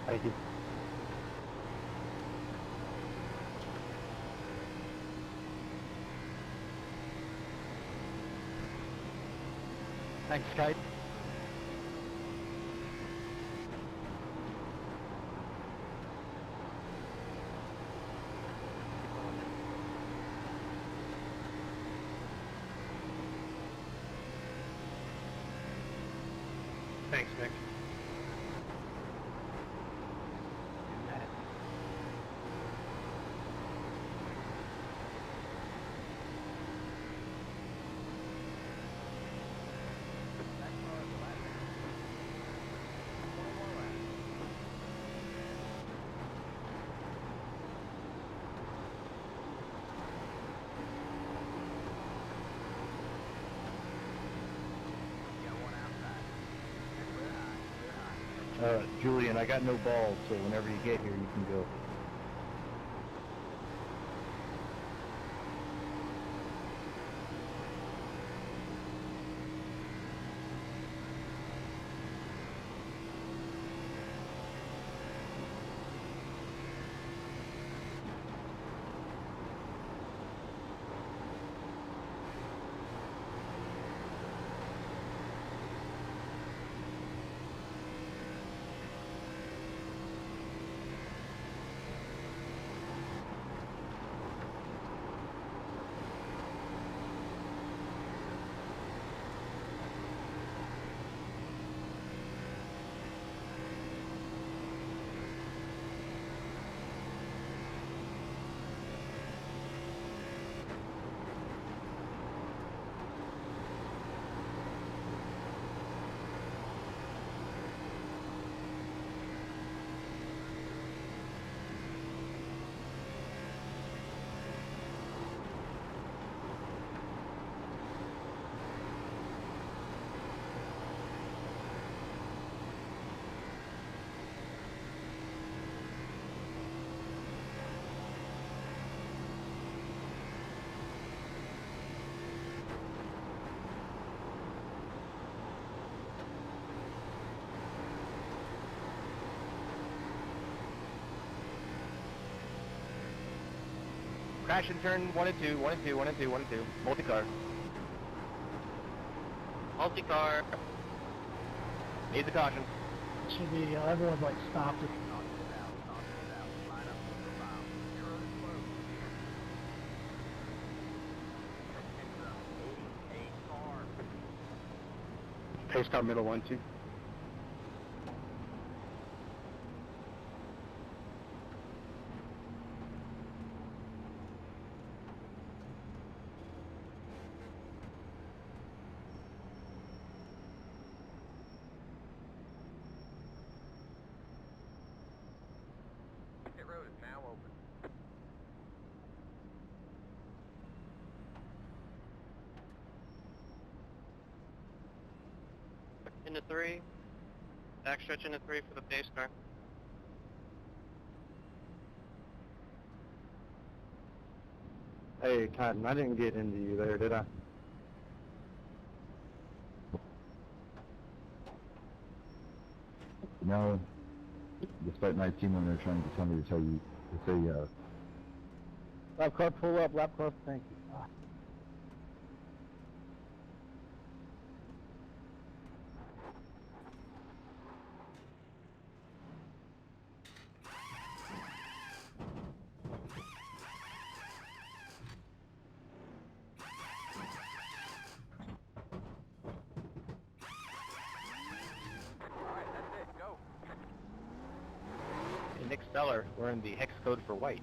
Thank you. Thanks, Kate. Thanks, Nick. Julian, I got no balls, so whenever you get here, you can go. Crash and turn 1 and 2, 1 and 2, 1 and 2, 1 and 2. Multi-car. Multi-car. Needs a caution. Should be, everyone's like stopped. Pace car middle 1, 2. Pit road is now open. Into 3. Backstretch into 3 for the pace car. Hey, Cotton, I didn't get into you there, did I? No, despite my team when they're trying to tell me to tell you to say yes. Lap car, pull up, lap car, thank you. Alright, that's it. Go. Hey, Nick Stellar, we're in the hex code for white.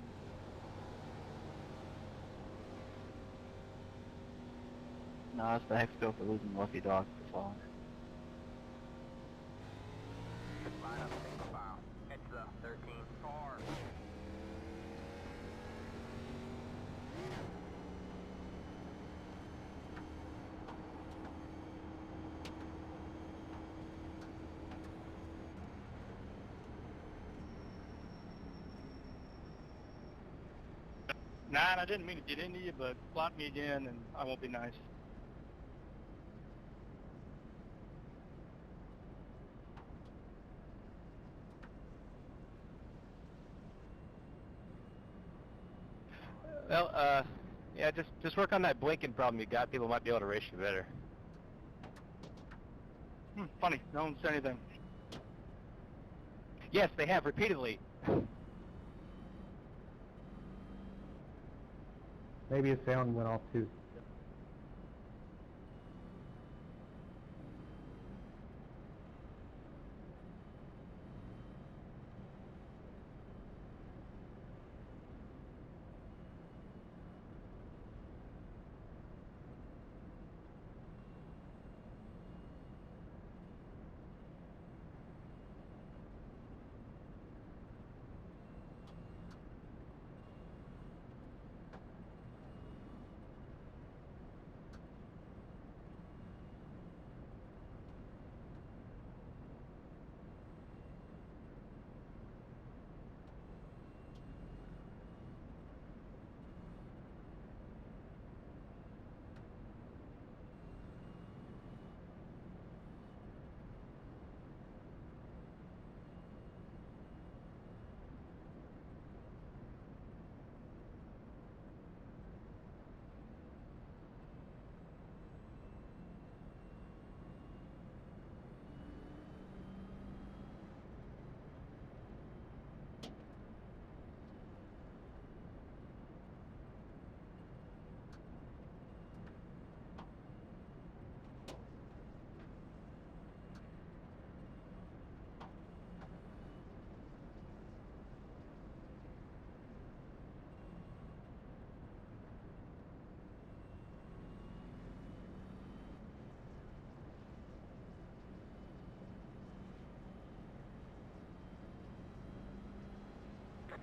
No, it's the hex code for losing Lucky Dog to fall. Line up single file. It's the 13 car. Nine, I didn't mean to get into you, but block me again and I won't be nice. Well, yeah, just work on that blinking problem you got. People might be able to race you better. Funny, no one said anything. Yes, they have, repeatedly. Maybe his sound went off too.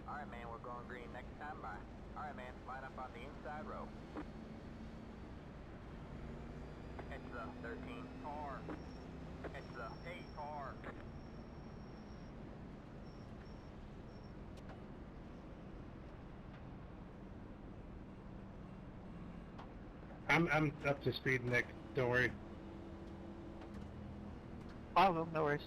Alright, man, we're going green next time. Bye. Alright, man, line up on the inside row. It's the 13 car. It's the 8 car. I'm up to speed, Nick. Don't worry. I will, no worries.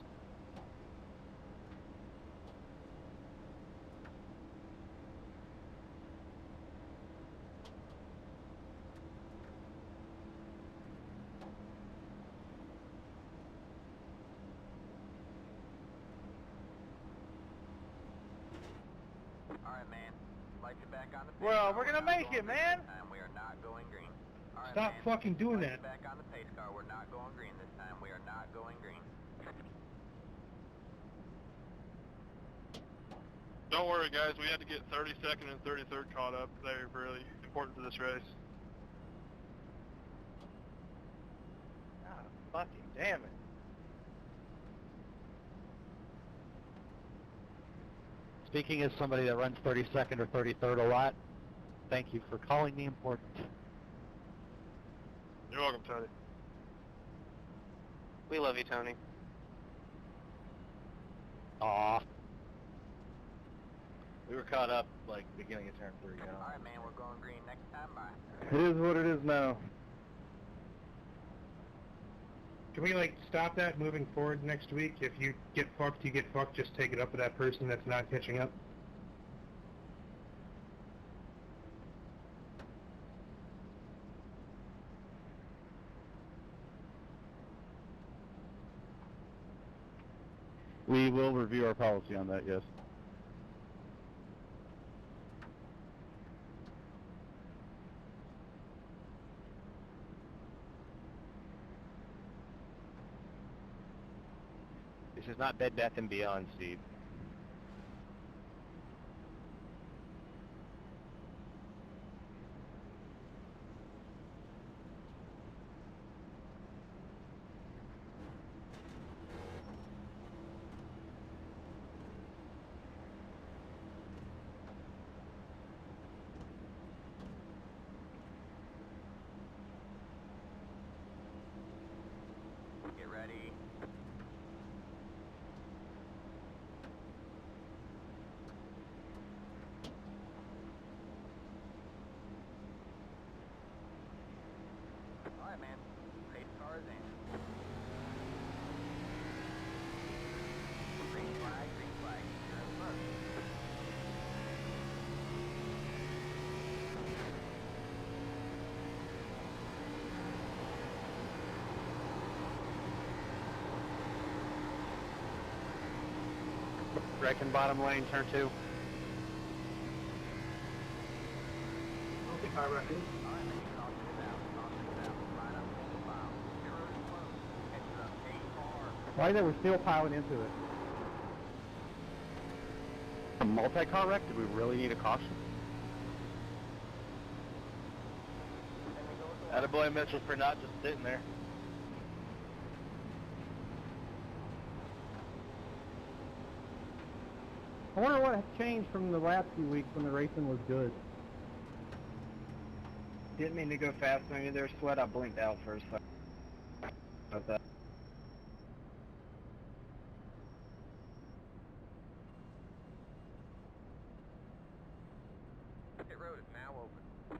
Alright, man. Light you back on the pace Well, car. we're gonna not make going it, green man. this time. We are not going green. Alright, Stop man. fucking doing Light that. you back on the pace car. We're not going green this time. We are not going green. Don't worry, guys. We had to get 32nd and 33rd caught up. They're really important to this race. Ah, fucking damn it. Speaking as somebody that runs 32nd or 33rd a lot, thank you for calling me important. You're welcome, Tony. We love you, Tony. Aw. We were caught up, like, beginning of turn 3, you know? Alright, man, we're going green next time. Bye. It is what it is now. Can we, like, stop that moving forward next week? If you get fucked, you get fucked. Just take it up with that person that's not catching up. We will review our policy on that, yes. This is not Bed Bath & Beyond, Steve. Get ready. Alright, man. Race cars in. Green flag, green flag. You're in first. Wrecking bottom lane, turn 2. Okay, Alright, man, you caution it out. Caution it out. Line up, single file. Your road is closed. Exit up, 8 car. Why that we're still piling into it? A multi-car wreck? Did we really need a caution? Attaboy Mitchell for not just sitting there. I wonder what changed from the last few weeks when the racing was good. Didn't mean to go fast on you there, Sweat. I blinked out for a second. About that. Pit road is now open.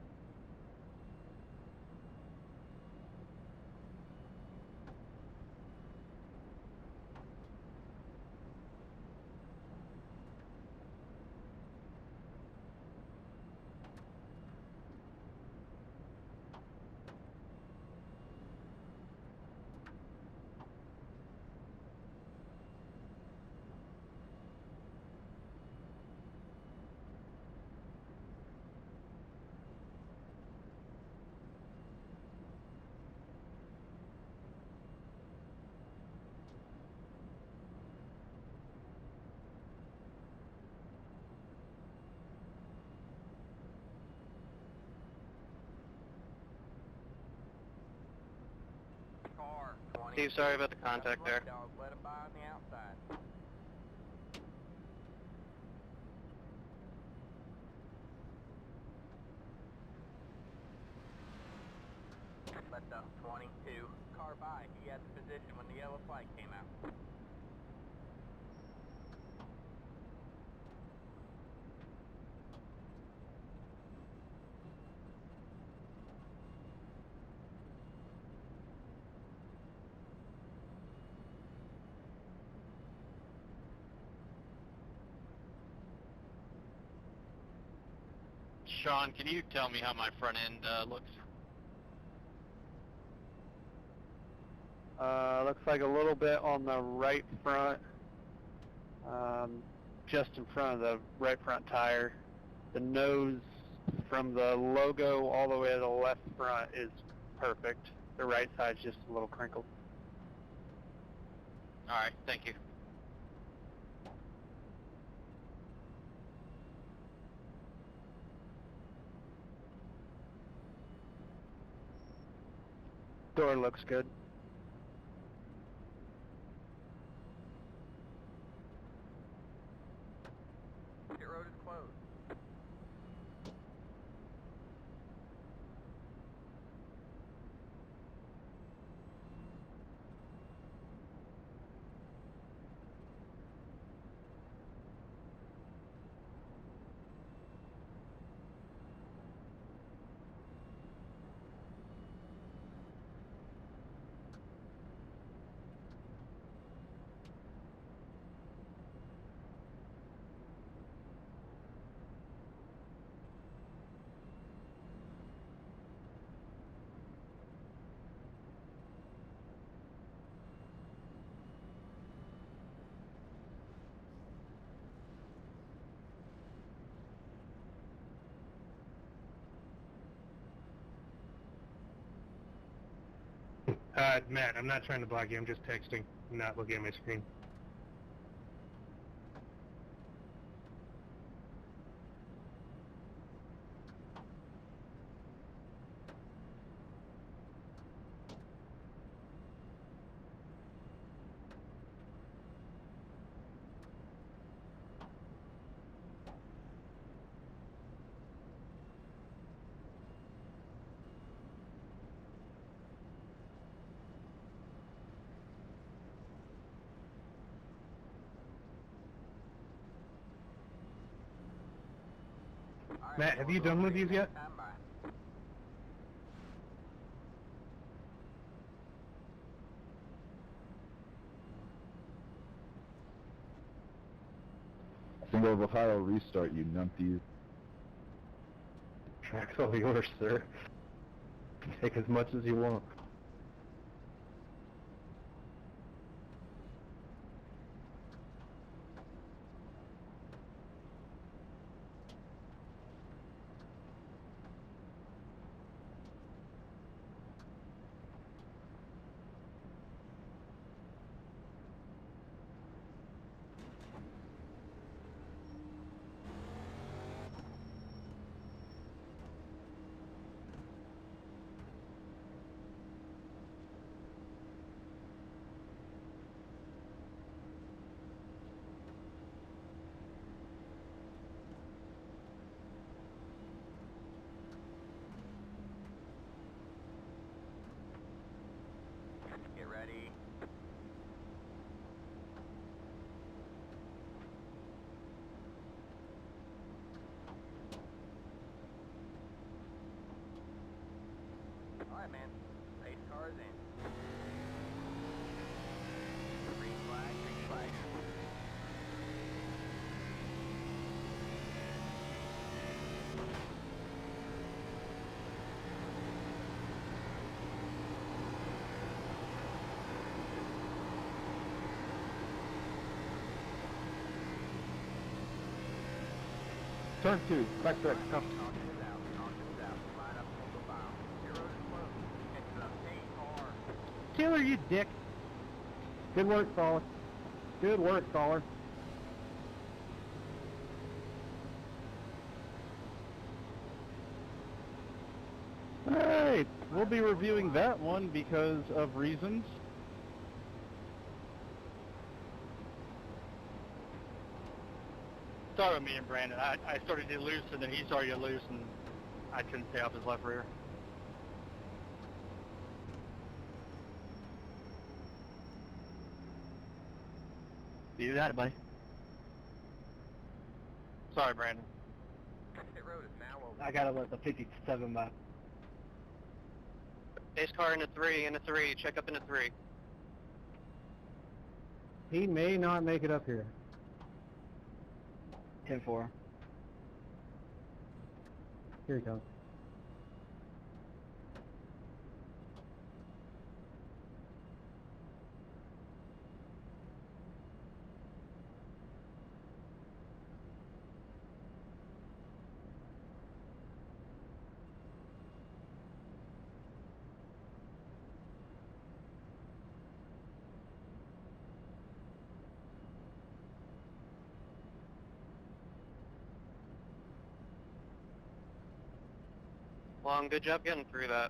Car 20. Steve, sorry about the contact there. Dog, let him by on the outside. Let the 22 car by. He had the position when the yellow flag came out. Sean, can you tell me how my front end looks? Looks like a little bit on the right front, just in front of the right front tire. The nose from the logo all the way to the left front is perfect. The right side's just a little crinkled. Alright, thank you. Door looks good. Pit road is closed. Matt, I'm not trying to block you. I'm just texting, not looking at my screen. Matt, have you done one of these yet? Single Ohio restart, you numpties. Track's all yours, sir. Take as much as you want. Get ready. Alright, man. Pace cars in. Green flag, green flag. Turn 2, backtrack, come. Taylor, you dick. Good work, caller. Good work, caller. Alright, we'll be reviewing that one because of reasons. Started with me and Brandon. I started to loose, and then he started to loose, and I couldn't stay off his left rear. You got it, buddy. Sorry, Brandon. Pit road is now open. I gotta let the 57 by. Base car in a 3, check up in a 3. He may not make it up here. 10-4. Here he comes. Long, good job getting through that.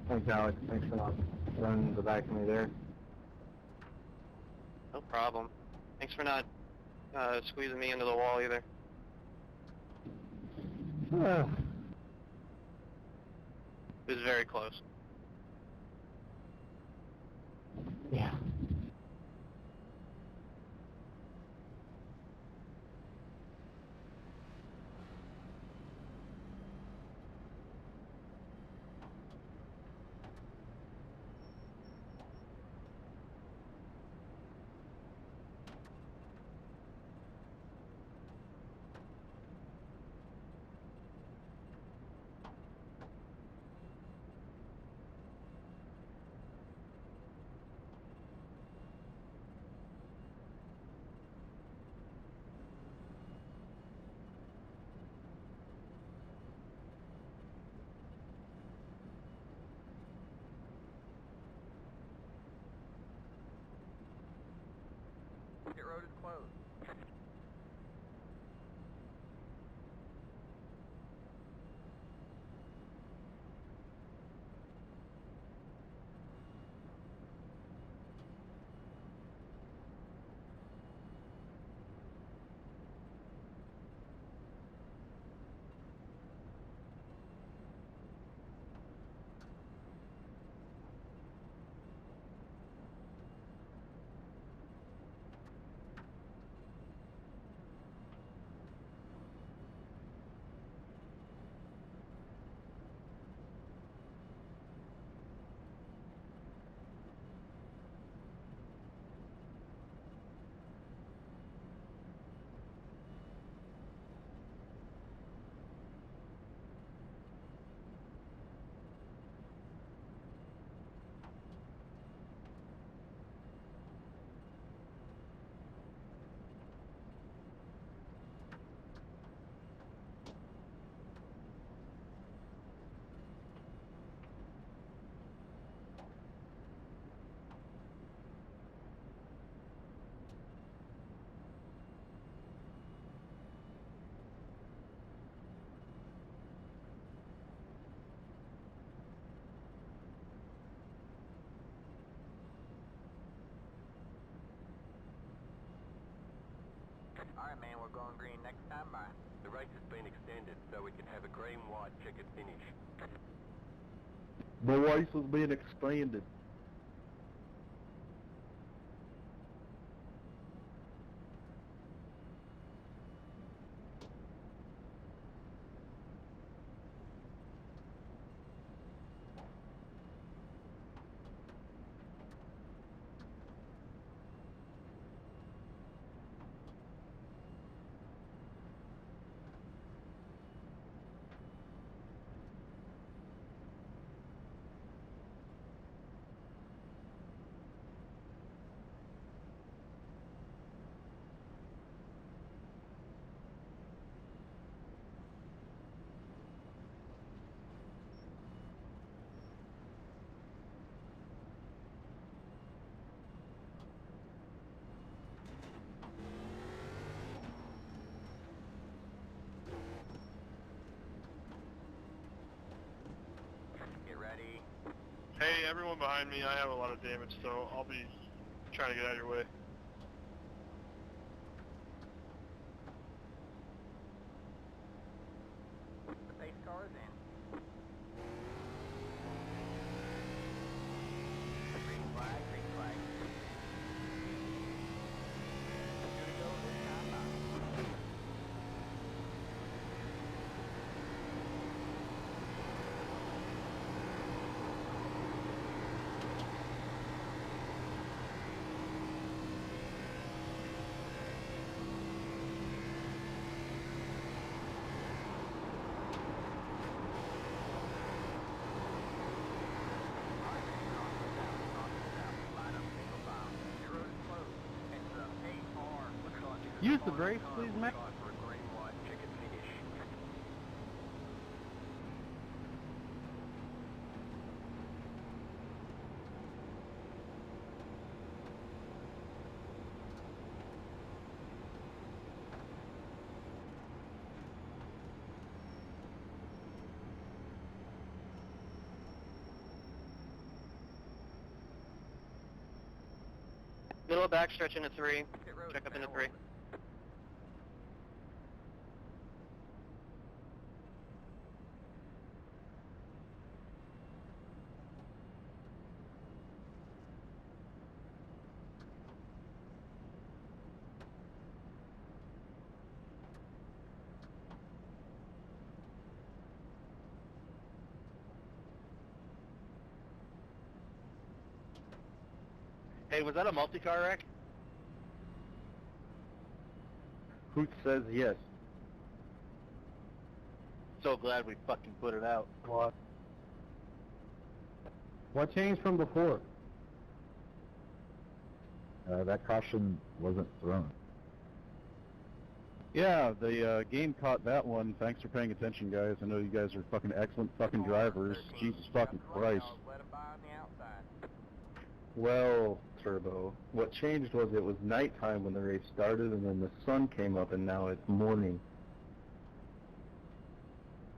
Thanks, Alex. Thanks for not running the back of me there. No problem. Thanks for not squeezing me into the wall either. It was very close. Yeah. closed. Alright, man, we're going green next time. Bye. The race has been extended so we can have a green-white checkered finish. The race has been expanded. Get ready. Hey, everyone behind me, I have a lot of damage, so I'll be trying to get out of your way. The pace car is in. Green flag, green flag. Here we go this time. Bye. Use the brakes, please, Matt. Middle of backstretch into 3. Check up into 3. Hey, was that a multi-car wreck? Hoot says yes. So glad we fucking put it out. What changed from before? That caution wasn't thrown. Yeah, the game caught that one. Thanks for paying attention, guys. I know you guys are fucking excellent fucking drivers. Jesus fucking Christ. Let it by on the outside. Well, turbo. What changed was it was nighttime when the race started, and then the sun came up, and now it's morning.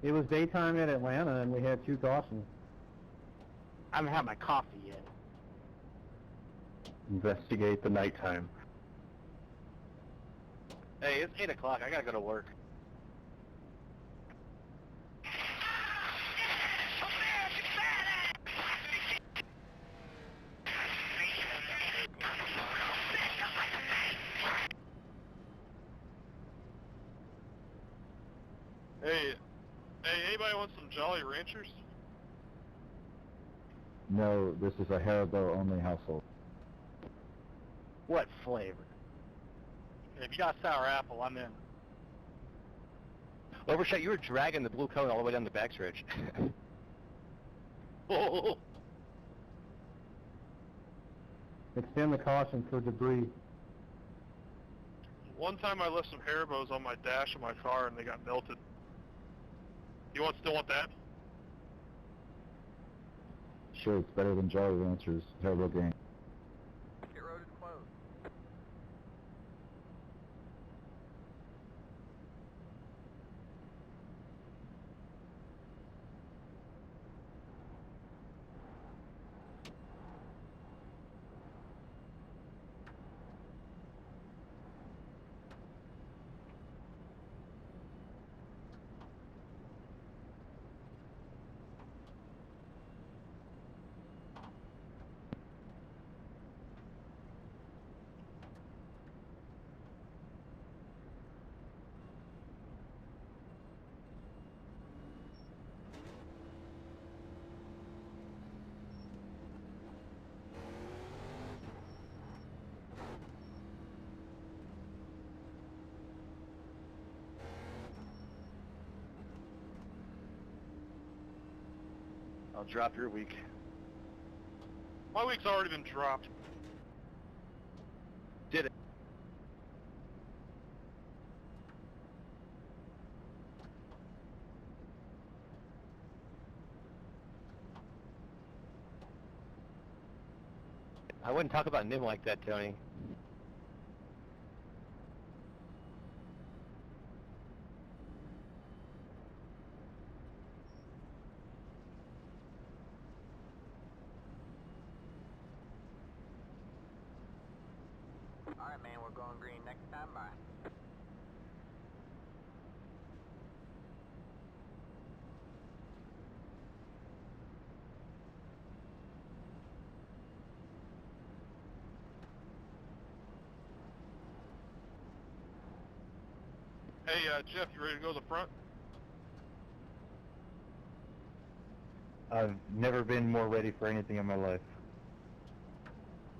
It was daytime in Atlanta, and we had 2 cautions. I haven't had my coffee yet. Investigate the nighttime. Hey, it's 8 o'clock. I gotta go to work. Hey, anybody want some Jolly Ranchers? No, this is a Haribo only household. What flavor? If you got sour apple, I'm in. Overshot, you were dragging the blue cone all the way down the backstretch. Oh. Extend the caution for debris. One time I left some Haribos on my dash of my car and they got melted. You still want that? Sure, it's better than Jolly Ranchers Haribo game. Pit road is closed. I'll drop your week. My week's already been dropped. Did it? I wouldn't talk about Nim like that, Tony. Alright, man, we're going green next time. Bye. Hey, Jeff, you ready to go to the front? I've never been more ready for anything in my life.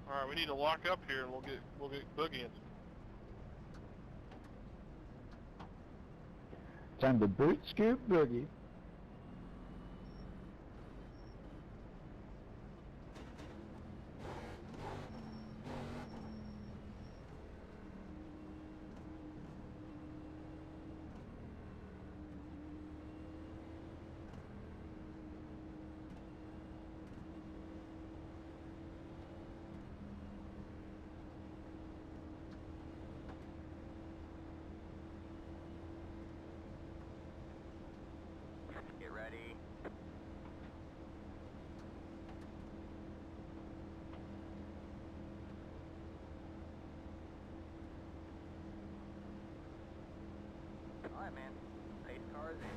Alright, we need to lock up here and we'll get boogieing. Time to boot scoop boogie. Get ready. Alright, man. Pace cars in.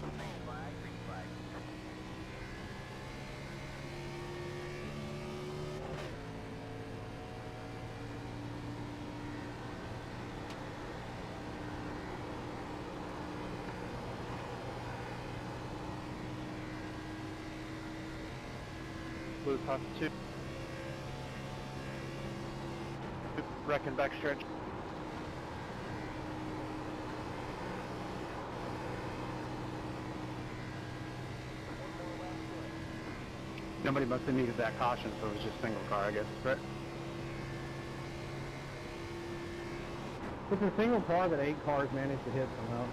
Green flag, green flag. Blue Pop 2. Wrecking backstretch. Nobody must have needed that caution, so it was just single car, I guess, right? It's a single car that 8 cars managed to hit somehow.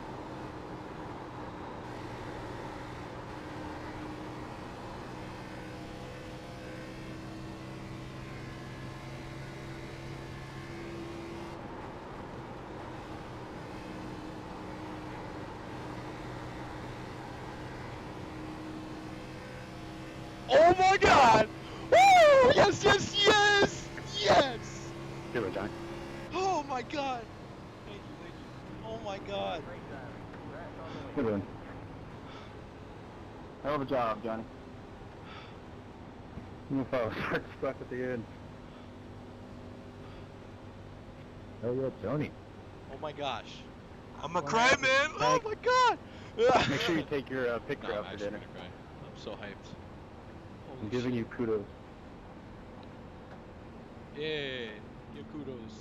Here we go, Johnny. Oh my god! Thank you, thank you. Oh my god! Good one. Hell of a job, Johnny. You fellas are stuck at the end. Oh yeah, Tony. Oh my gosh. I'm a What cry happened? man! Oh my god! Make sure you take your picture No, I'm out for actually dinner. gonna cry. I'm so hyped. I'm Holy giving shit. you kudos. Yeah, give kudos.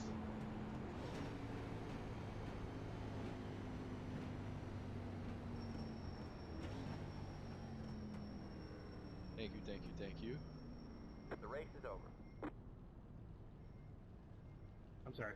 Thank you, thank you, thank you. The race is over. I'm sorry.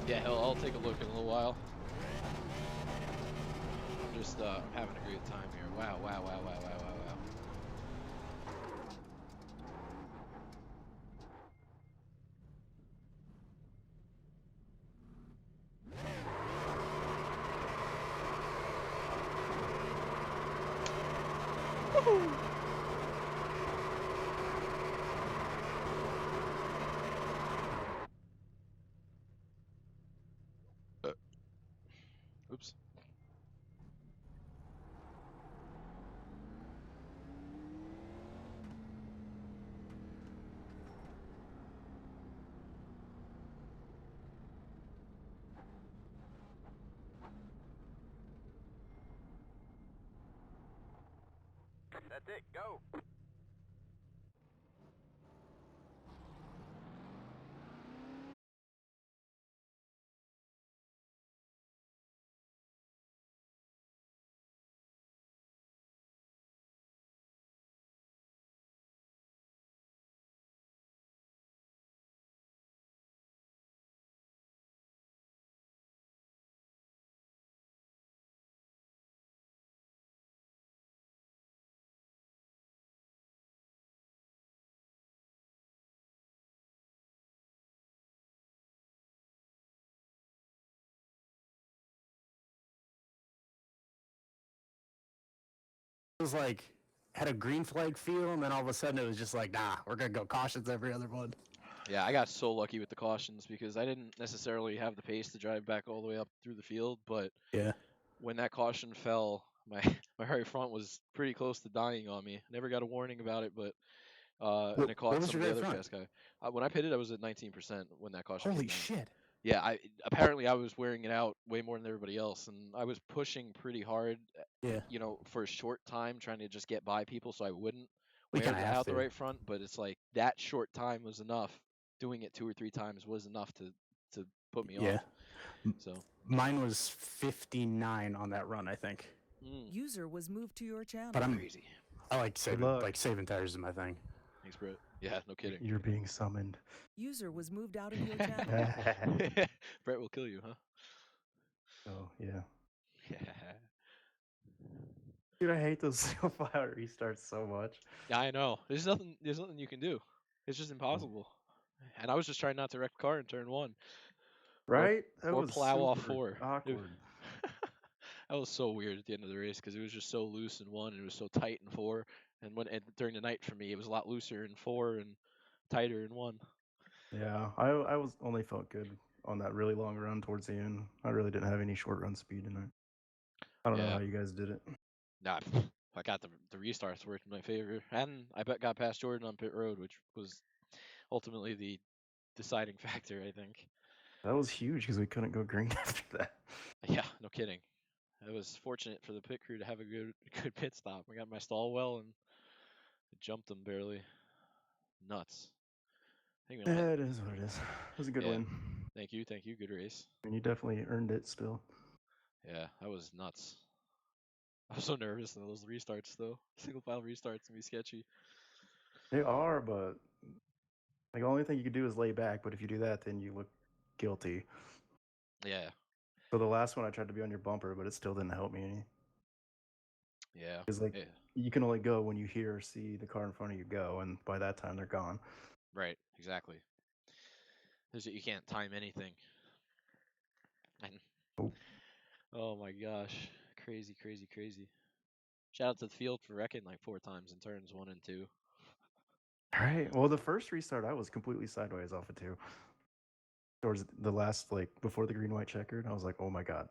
Yeah, hell, I'll take a look in a little while. I'm just, I'm having a great time here. Wow, wow, wow, wow, wow, wow, wow. Woohoo! Oops. That's it, go! It was like, had a green flag feel, and then all of a sudden it was just like, nah, we're gonna go cautious every other one. Yeah, I got so lucky with the cautions because I didn't necessarily have the pace to drive back all the way up through the field, but Yeah. when that caution fell, my my right front was pretty close to dying on me. Never got a warning about it, but and it What caught was some your of the right other front? fast guy. When I pitted, I was at 19% when that caution Holy came down. shit. Yeah, apparently I was wearing it out way more than everybody else, and I was pushing pretty hard, Yeah. you know, for a short time, trying to just get by people so I wouldn't We wear kinda have out the to. right front. But it's like that short time was enough. Doing it 2 or 3 times was enough to put me Yeah. off. So Mine was 59 on that run, I think. User was moved to your channel. But I'm crazy. I like saving luck. saving tires is my thing. Thanks, Brett. Yeah, no kidding. You're being summoned. User was moved out of your channel. Brett will kill you, huh? Oh, yeah. Yeah. Dude, I hate those single file restarts so much. Yeah, I know. There's nothing you can do. It's just impossible. And I was just trying not to wreck the car in turn 1. Right? That Or was plow off super 4. awkward. That was so weird at the end of the race because it was just so loose in 1 and it was so tight in 4. And during the night for me, it was a lot looser in 4 and tighter in 1. Yeah, I was only felt good on that really long run towards the end. I really didn't have any short run speed in it. I don't know Yeah. how you guys did it. Nah, I got the restarts worked in my favor, and I got past Jordan on pit road, which was ultimately the deciding factor, I think. That was huge because we couldn't go green after that. Yeah, no kidding. I was fortunate for the pit crew to have a good pit stop. I got my stall well and jumped them barely. Nuts. I think we Yeah, it is what it is. It was a good win. Thank you. Good race. I mean, you definitely earned it still. Yeah, that was nuts. I was so nervous in those restarts, though. Single file restarts can be sketchy. They are, but like the only thing you can do is lay back. But if you do that, then you look guilty. Yeah. So the last one I tried to be on your bumper, but it still didn't help me any. Yeah. Because like you can only go when you hear or see the car in front of you go, and by that time they're gone. Right. Exactly. You can't time anything. And, oh my gosh, crazy. Shout out to the field for wrecking like 4 times in turns 1 and 2. All right. Well, the first restart I was completely sideways off of 2. Towards the last, like before the green white checkered, I was like, oh my god.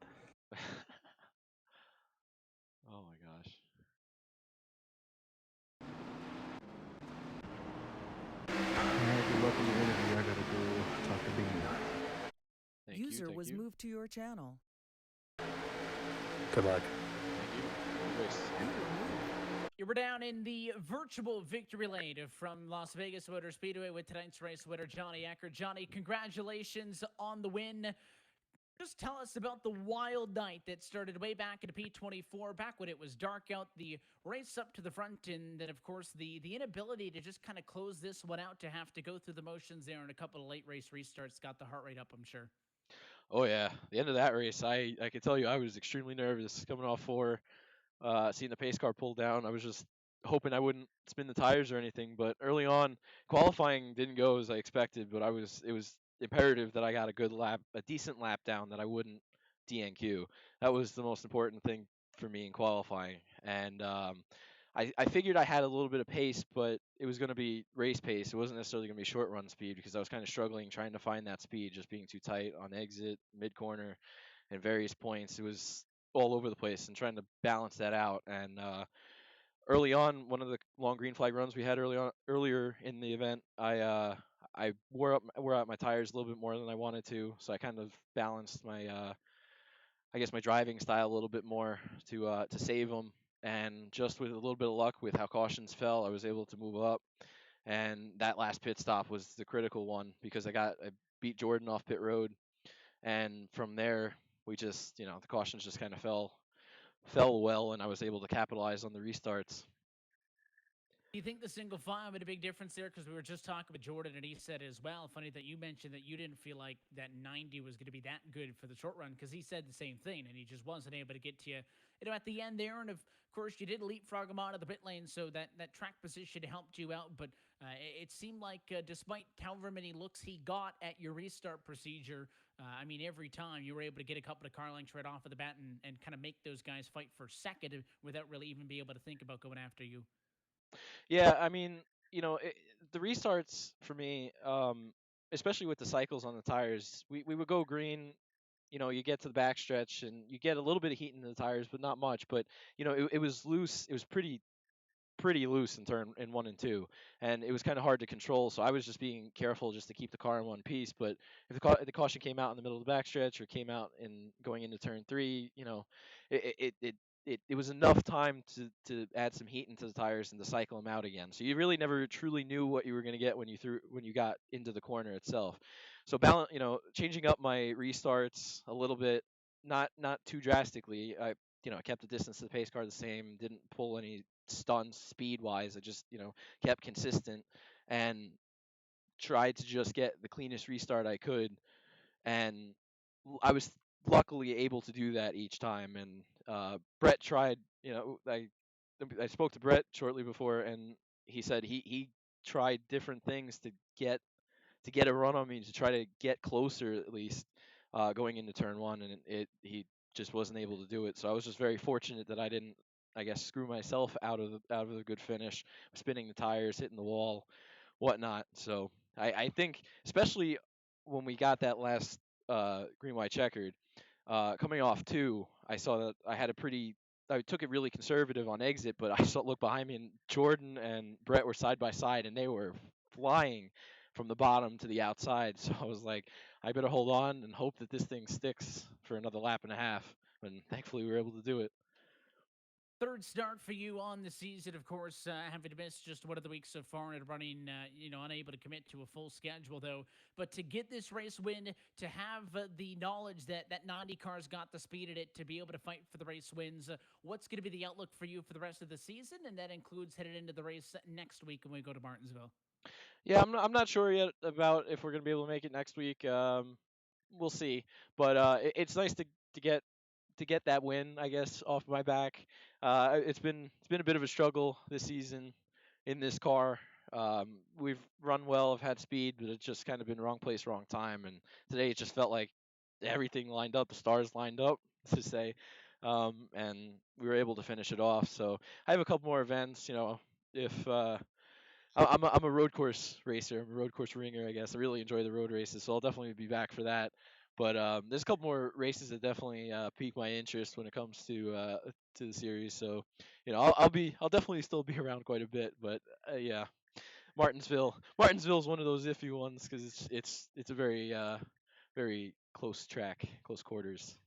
Oh my gosh. Good luck in the interview. I gotta go talk to Bean. User was moved to your channel. Good luck. You were down in the virtual victory lane from Las Vegas Motor Speedway with tonight's race winner, Johnny Eckert. Johnny, congratulations on the win. Just tell us about the wild night that started way back at P24, back when it was dark out, the race up to the front, and then, of course, the inability to just kind of close this one out, to have to go through the motions there, and a couple of late race restarts got the heart rate up, I'm sure. Oh, yeah. The end of that race, I can tell you I was extremely nervous coming off 4, seeing the pace car pull down. I was just hoping I wouldn't spin the tires or anything, but early on, qualifying didn't go as I expected, but it was imperative that I got a decent lap down, that I wouldn't DNQ. That was the most important thing for me in qualifying. And I figured I had a little bit of pace, but it was going to be race pace. It wasn't necessarily going to be short run speed, because I was kind of struggling trying to find that speed, just being too tight on exit, mid corner, and various points. It was all over the place and trying to balance that out. And early on, one of the long green flag runs we had earlier in the event, I wore out my tires a little bit more than I wanted to, so I kind of balanced my I guess my driving style a little bit more to save them. And just with a little bit of luck with how cautions fell, I was able to move up. And that last pit stop was the critical one, because I beat Jordan off pit road, and from there we just, the cautions just kind of fell well, and I was able to capitalize on the restarts. Do you think the single file made a big difference there? Because we were just talking with Jordan, and he said as well, funny that you mentioned that you didn't feel like that 90 was going to be that good for the short run, because he said the same thing, and he just wasn't able to get to you, at the end there. And of course, you did leapfrog him out of the pit lane, so that track position helped you out. But it seemed like despite however many looks he got at your restart procedure, every time you were able to get a couple of car lengths right off of the bat and kind of make those guys fight for second without really even being able to think about going after you. Yeah, the restarts for me, especially with the cycles on the tires, we would go green. You know, you get to the backstretch and you get a little bit of heat in the tires, but not much. But you know, it was loose. It was pretty loose in turn in 1 and 2, and it was kind of hard to control. So I was just being careful just to keep the car in one piece. But if the caution came out in the middle of the backstretch or came out in going into turn 3, you know, it was enough time to add some heat into the tires and to cycle them out again. So you really never truly knew what you were going to get when you got into the corner itself. So balance, you know, changing up my restarts a little bit, not too drastically. I kept the distance to the pace car the same, didn't pull any stunts speed wise. I just, kept consistent and tried to just get the cleanest restart I could. And I was luckily able to do that each time. And Brett tried, I spoke to Brett shortly before, and he said he tried different things to get a run on me, to try to get closer at least going into turn 1, and he just wasn't able to do it. So I was just very fortunate that I didn't, I guess, screw myself out of the good finish, spinning the tires, hitting the wall, whatnot. So I think, especially when we got that last green white checkered, coming off 2, I saw that I took it really conservative on exit, but I looked behind me, and Jordan and Brett were side by side, and they were flying from the bottom to the outside. So I was like, I better hold on and hope that this thing sticks for another lap and a half. And thankfully, we were able to do it. Third start for you on the season, of course, having to miss just one of the weeks so far and running, unable to commit to a full schedule, though. But to get this race win, to have the knowledge that 90 car's got the speed in it to be able to fight for the race wins, what's going to be the outlook for you for the rest of the season? And that includes headed into the race next week when we go to Martinsville. Yeah, I'm not sure yet about if we're going to be able to make it next week. We'll see. But it's nice to get that win, I guess, off my back. It's been a bit of a struggle this season in this car. We've run well, have had speed, but it's just kind of been wrong place, wrong time. And today it just felt like everything lined up, the stars lined up, to say, and we were able to finish it off. So I have a couple more events. If I'm a road course racer. I'm a road course ringer, I guess. I really enjoy the road races, so I'll definitely be back for that. But there's a couple more races that definitely pique my interest when it comes to the series. So, I'll definitely still be around quite a bit. But yeah, Martinsville is one of those iffy ones because it's a very close track, close quarters.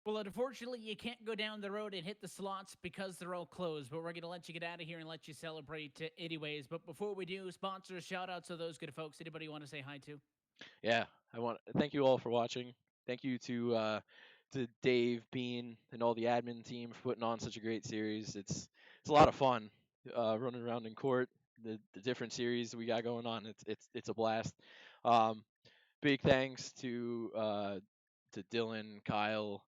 Well, unfortunately, you can't go down the road and hit the slots because they're all closed, but we're going to let you get out of here and let you celebrate anyways. But before we do, sponsors, shout-outs to those good folks. Anybody you want to say hi to? Yeah, I want to thank you all for watching. Thank you to Dave, Bean, and all the admin team for putting on such a great series. It's a lot of fun running around in court, the different series we got going on. It's a blast. Big thanks to Dylan, Kyle,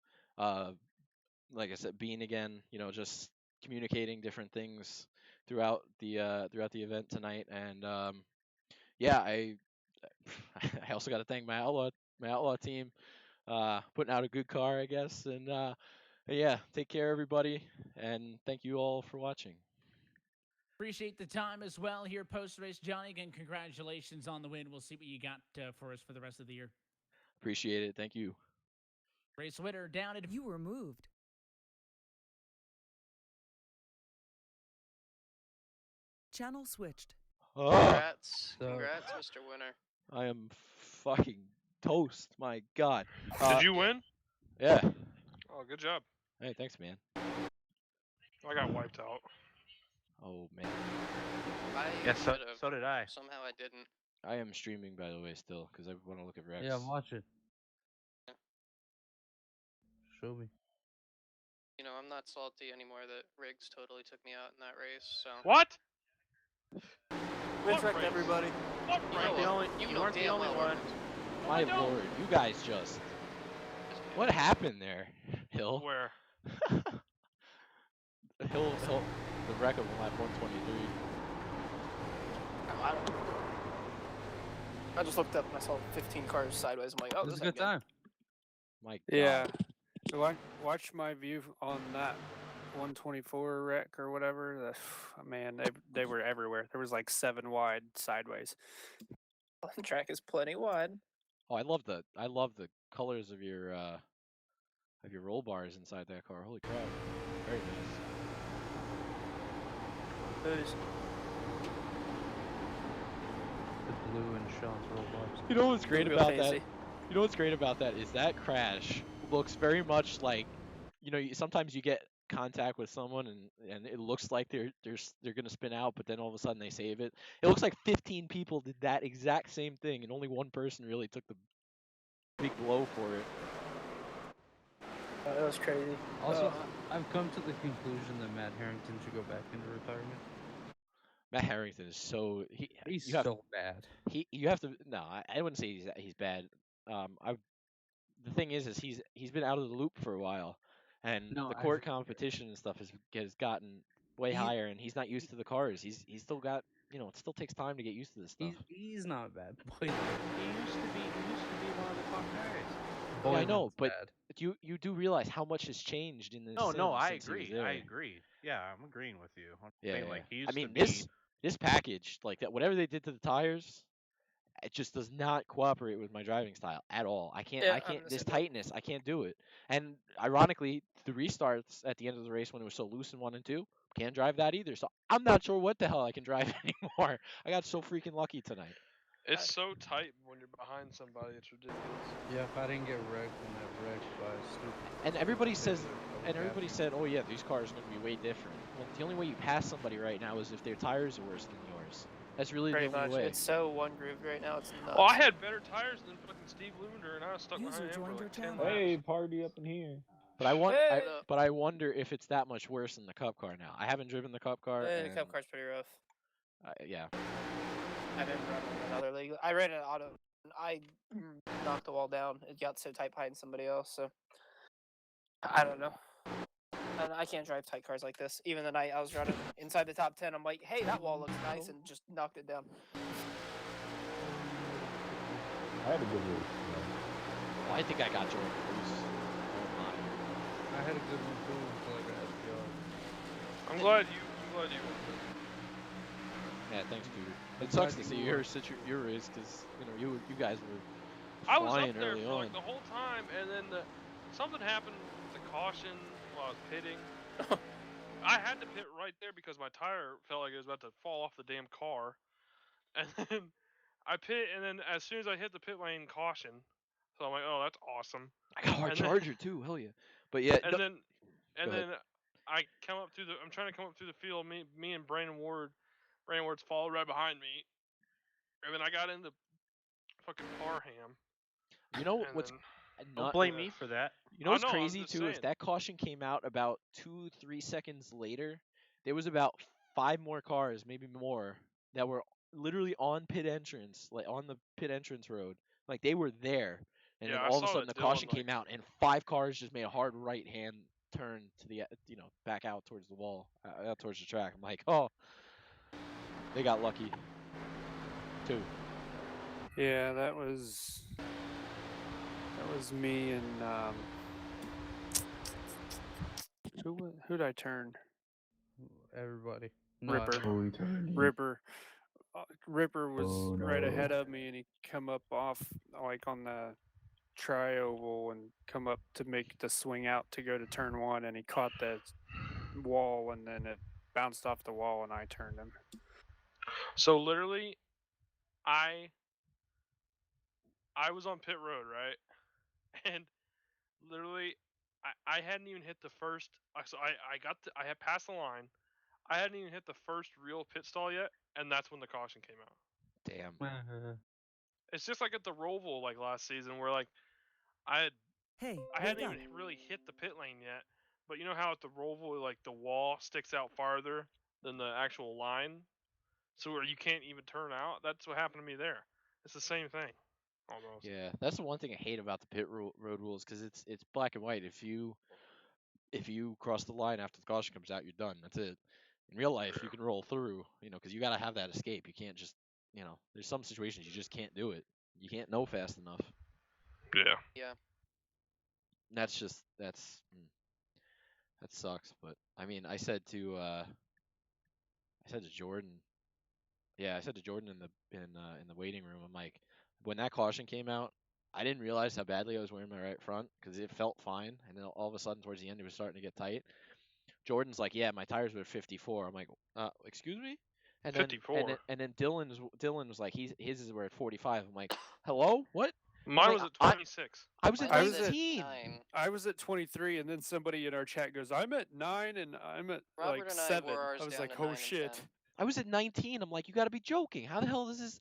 like I said, Bean again. Just communicating different things throughout the event tonight, and yeah, I also got to thank my outlaw team, putting out a good car, I guess, and yeah, take care everybody, and thank you all for watching. Appreciate the time as well here post-race. Johnny, again, congratulations on the win. We'll see what you got for us for the rest of the year. Appreciate it. Thank you. Race winner down at... You were moved. Channel switched. Congrats, Mr. Winner. I am fucking toast. My God. Did you win? Yeah. Oh, good job. Hey, thanks, man. I got wiped out. Oh man. Yeah, so did I. Somehow I didn't. I am streaming, by the way, still, because I want to look at Rex. Yeah, I'm watching. Yeah. Show me. I'm not salty anymore that Riggs totally took me out in that race, so... What? Good track, everybody. What You weren't the only one. My lord, you guys just... What happened there, Hill? Where? Hill, the wreck of lap 123. I don't know. I just looked up and I saw 15 cars sideways. I'm like, oh, this is a good time. My God. Yeah. Watch my view on that 124 wreck or whatever. Man, they were everywhere. There was like 7 wide sideways. The track is plenty wide. Oh, I love the colors of your roll bars inside that car. Holy crap, very nice. Booze. The blue and Sean's roll bars. You know what's great Real about fancy. that? You know what's great about that is that crash looks very much like, you know, sometimes you get contact with someone and it looks like they're gonna spin out, but then all of a sudden they save it. It looks like 15 people did that exact same thing, and only one person really took the big blow for it. That was crazy. Also, I've come to the conclusion that Matt Harrington should go back into retirement. Matt Harrington is so he's you have, so bad. You have to no, I wouldn't say he's bad. The thing is he's been out of the loop for a while, and No, the I court hear you. competition and stuff has gotten way higher, and he's not used to the cars. He's still got, you know, it still takes time to get used to this stuff. He's not bad. Boylan. He used to be one of the top guys. Yeah, I know, Boylan's but bad. you do realize how much has changed in this. No, I since he was agree. there. I agree. Yeah, I'm agreeing with you. I'm Yeah, saying, like, he used I mean, to be. this package, like that, whatever they did to the tires, it just does not cooperate with my driving style at all. I can't. Yeah, I I'm can't. the This same boat. tightness, I can't do it. And ironically, the restarts at the end of the race when it was so loose in 1 and 2, can't drive that either. So I'm not sure what the hell I can drive anymore. I got so freaking lucky tonight. It's so tight when you're behind somebody. It's ridiculous. Yeah, if I didn't get wrecked in that wreck by stupid. And everybody said, "Oh yeah, these cars are going to be way different." Well, the only way you pass somebody right now is if their tires are worse than yours. That's really Pretty the only much. way. It's so one grooved right now. It's nuts. Well, I had better tires than fucking Steve Lunder, and I was stuck behind him for like 10 laps. Hey, party up in here. But I wonder if it's that much worse than the Cup car now. I haven't driven the Cup car. The Cup car's pretty rough. Yeah. I didn't run in another league. I ran an auto. I knocked the wall down. It got so tight behind somebody else. So I don't know. And I can't drive tight cars like this. Even the night I was running inside the top 10, I'm like, hey, that wall looks nice, and just knocked it down. I had a good race. Well, I think I got Jordan loose. I had a good one too until I got SPR. I'm glad you. Yeah, thanks, dude. It sucks to see your race because you guys were I was flying up there early for on. like the whole time, and then something happened with the caution while I was pitting. I had to pit right there because my tire felt like it was about to fall off the damn car, and then I pit, and then as soon as I hit the pit lane, caution. So I'm like, oh, that's awesome. I got a hard charger too, hell yeah. But yeah, and then I come up through I'm trying to come up through the field. Me and Brandon Ward's followed right behind me, and then I got into fucking Parham. You know what's Don't blame me for that. You know what's crazy too is that caution came out about 2-3 seconds later. There was about 5 more cars, maybe more, that were literally on pit entrance, like on the pit entrance road. Like they were there, and then all of a sudden the caution came out, and 5 cars just made a hard right hand turn to the back out towards the wall, out towards the track. I'm like, oh, they got lucky too. Yeah, that was me and who'd I turn? Everybody. Ripper. Ripper was right ahead of me, and he come up off like on the tri-oval and come up to make the swing out to go to turn 1, and he caught the wall, and then it bounced off the wall, and I turned him. So literally, I was on pit road, right? And literally, I hadn't even hit the first. So I had passed the line. I hadn't even hit the first real pit stall yet, and that's when the caution came out. Damn. It's just like at the Roval like last season, where like I hadn't even really hit the pit lane yet, but you know how at the Roval like the wall sticks out farther than the actual line, so where you can't even turn out. That's what happened to me there. It's the same thing. Almost. Yeah, that's the one thing I hate about the pit road rules because it's black and white. If you cross the line after the caution comes out, you're done. That's it. In real life, you can roll through, because you got to have that escape. You can't just, there's some situations you just can't do it. You can't know fast enough. Yeah. Yeah. That sucks. But I mean, I said to Jordan, Yeah, I said to Jordan in the waiting room, I'm like, when that caution came out, I didn't realize how badly I was wearing my right front because it felt fine, and then all of a sudden towards the end it was starting to get tight. Jordan's like, yeah, my tires were 54. I'm like, excuse me? And then 54. Dylan was like, his were at 45. I'm like, hello, what? Mine was at 26. I was at I was 19. I was at 23, and then somebody in our chat goes, "I'm at 9, and I'm at Robert like and I 7." wore ours I was down like, to "Oh 9 and shit!" 10. I was at 19. I'm like, you got to be joking. How the hell does this?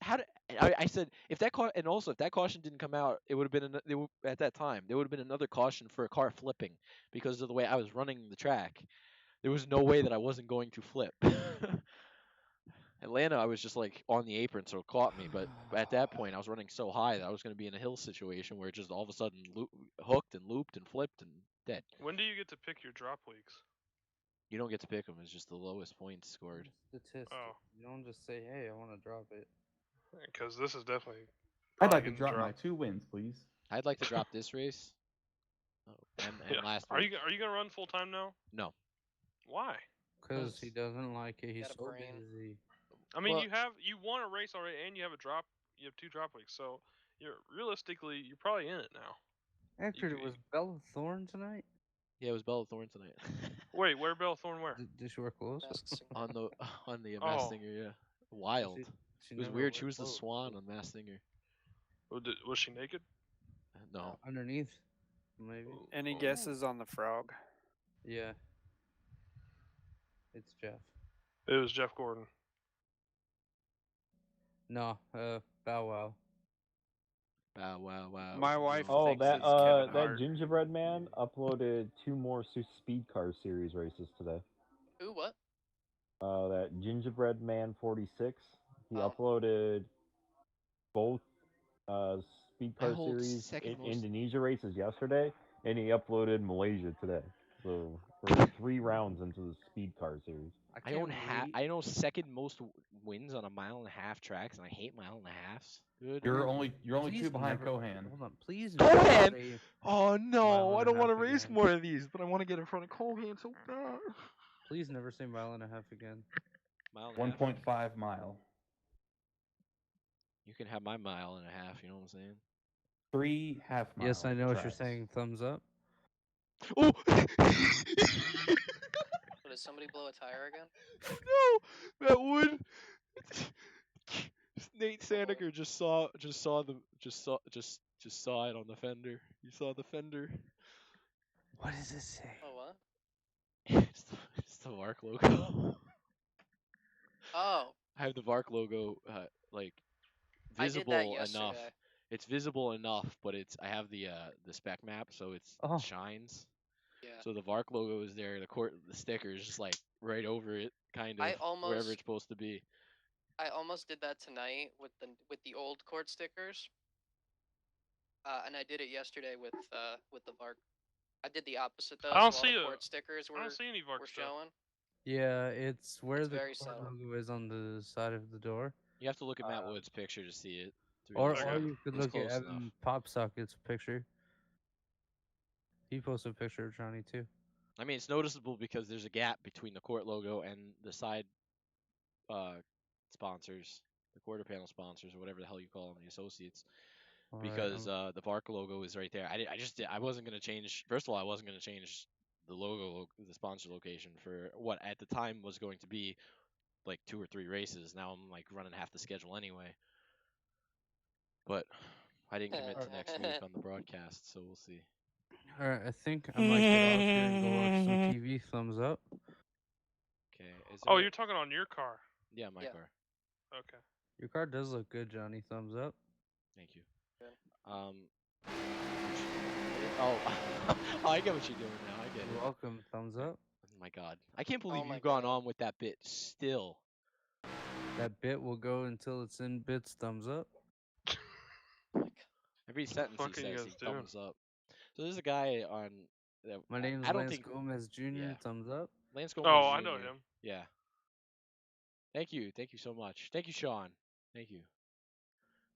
I said if that car and also if that caution didn't come out, it would have been at that time there would have been another caution for a car flipping because of the way I was running the track. There was no way that I wasn't going to flip. Atlanta, I was just like on the apron, so it caught me. But at that point, I was running so high that I was going to be in a hill situation where it just all of a sudden hooked and looped and flipped and dead. When do you get to pick your drop weeks? You don't get to pick them. It's just the lowest points scored. Statistic. Oh. You don't just say, "Hey, I want to drop it." Because this is definitely. I'd like to getting drop my dropped. 2 wins, please. I'd like to drop this race. Oh, and last Are week. you gonna run full time now? No. Why? Because he doesn't like it. He's Got a so brain. busy. I mean, Well- you won a race already, and you have 2 drop weeks, so you're probably in it now. Actually, it was Bella Thorne tonight. Yeah, it was Bella Thorne tonight. Wait, where Bella Thorne where? Did she wear clothes? on the Oh. Masked Singer, yeah. Wild. She It was never weird. wore She was the clothes. swan on Masked Singer. Was she naked? No. Underneath, maybe. Any guesses on the frog? Yeah. It's Jeff. It was Jeff Gordon. No, Bow Wow. Bow wow wow. My wife Oh, thinks that it's Kevin that Hart. gingerbread man uploaded 2 more Speed Car Series races today. Who? What? That gingerbread man 46. He Oh. uploaded both Speed I Car hold Series second most- Indonesia races yesterday, and he uploaded Malaysia today. So we're 3 rounds into the Speed Car Series. I own second most wins on a 1.5-mile tracks, and I hate 1.5 miles. Good. You're only 2 behind never- Kohan. Hold on, please. Kohan! Say Oh no, I don't want to 1.5 race again. more of these, but I want to get in front of Kohan so bad. Please never say 1.5 again. 1.5. 1.5 mile. You can have my 1.5 miles, you know what I'm saying? 3 half miles. Yes, I know what you're tracks. saying. Thumbs up. Oh! Did somebody blow a tire again? No, that would. Nate Saniger just saw it on the fender. You saw the fender. What does it say? Oh, what? It's the VARC logo. Oh. I have the VARC logo like I did that visible enough. yesterday. It's visible enough, but I have the spec map, so it shines. Yeah. So the VARC logo is there. The sticker is just like right over it, kind of wherever almost- it's supposed to be. I almost did that tonight with the old CORT stickers. And I did it yesterday with the VARC. I did the opposite though. I don't so see all the a- CORT stickers I don't see any VARC were stuff. showing. Yeah, it's where the very CORT subtle. logo is on the side of the door. You have to look at Matt Wood's picture to see it. to Or realize you could it's look at close Evan enough. Popsocket's picture. He posted a picture of Johnny too. I mean, it's noticeable because there's a gap between the CORT logo and the side sponsors, the quarter panel sponsors, or whatever the hell you call them, the associates. Because the VARC logo is right there. I wasn't gonna change. First of all, I wasn't gonna change the the sponsor location for what at the time was going to be like 2 or 3 races. Now I'm like running half the schedule anyway. But I didn't commit to next week on the broadcast, so we'll see. Alright, I think I might get off here and go watch some TV. Thumbs up. Okay. Oh, you're talking on your car. Yeah, my car. Okay. Your car does look good, Johnny. Thumbs up. Thank you. Oh, I get what you're doing now. I get You're it. welcome. Thumbs up. Oh my God, I can't believe you've gone on with that bit still. That bit will go until it's in bits. Thumbs up. Every sentence fuck he are you says, guys he doing? thumbs up. So there's a guy on. My name's I don't Lance think Gomez Jr. Yeah. Thumbs up. Lance Gomez. Oh, I know Jr.. him. Yeah. Thank you so much. Thank you, Sean. Thank you.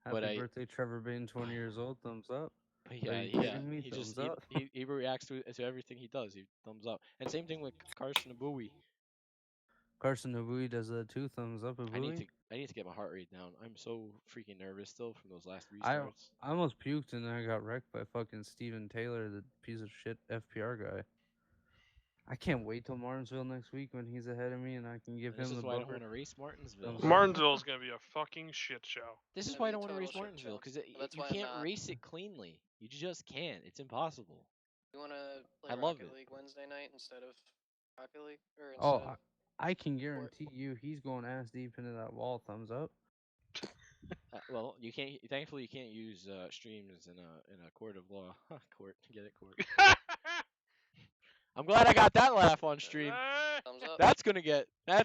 Happy birthday, Trevor Bain, 20 years old. Thumbs up. But Are yeah, you kidding me? he Thumbs just up. he reacts to everything he does. He thumbs up. And same thing with Carson Abui. Carson Abui does that too. Thumbs up, Abui. I need to get my heart rate down. I'm so freaking nervous still from those last I restarts. almost puked and then I got wrecked by fucking Steven Taylor, the piece of shit FPR guy. I can't wait till Martinsville next week when he's ahead of me and I can give This him is the why I don't bumper. want to race Martinsville. Martinsville's gonna be a fucking shit show. This is Gonna why I be a don't want to total race shit Martinsville, show. because That's you why I'm can't not. race it cleanly. You just can't. It's impossible. You want to play I love Rocket it. League Wednesday night instead of Rocket League, or Oh, instead of I can guarantee you he's going ass deep into that wall. Thumbs up. Well, you can't. Thankfully, you can't use streams in a court of law. Court, get it, court. I'm glad I got that laugh on stream. thumbs up. That's gonna get. You're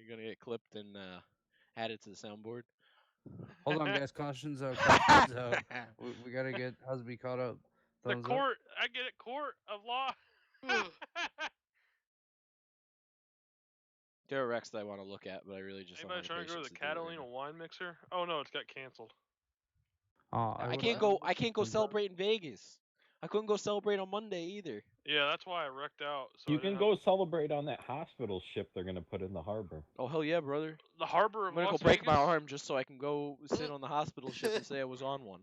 gonna get clipped and added to the soundboard. Hold on, guys. Caution's out. Caution's out. We gotta get Husby caught up. The Thumbs up. court, I get it, court of law. There are wrecks that I want to look at, but I really just don't Anybody have the trying to go to patience the to do it right Catalina now. wine mixer? Oh no, it's got canceled. I can't go. I can't go celebrate in Vegas. I couldn't go celebrate on Monday either. Yeah, that's why I wrecked out. So You I didn't can have go celebrate on that hospital ship they're gonna put in the harbor. Oh hell yeah, brother! the harbor I'm of gonna Las go break Vegas. my arm just so I can go sit on the hospital ship and say I was on one.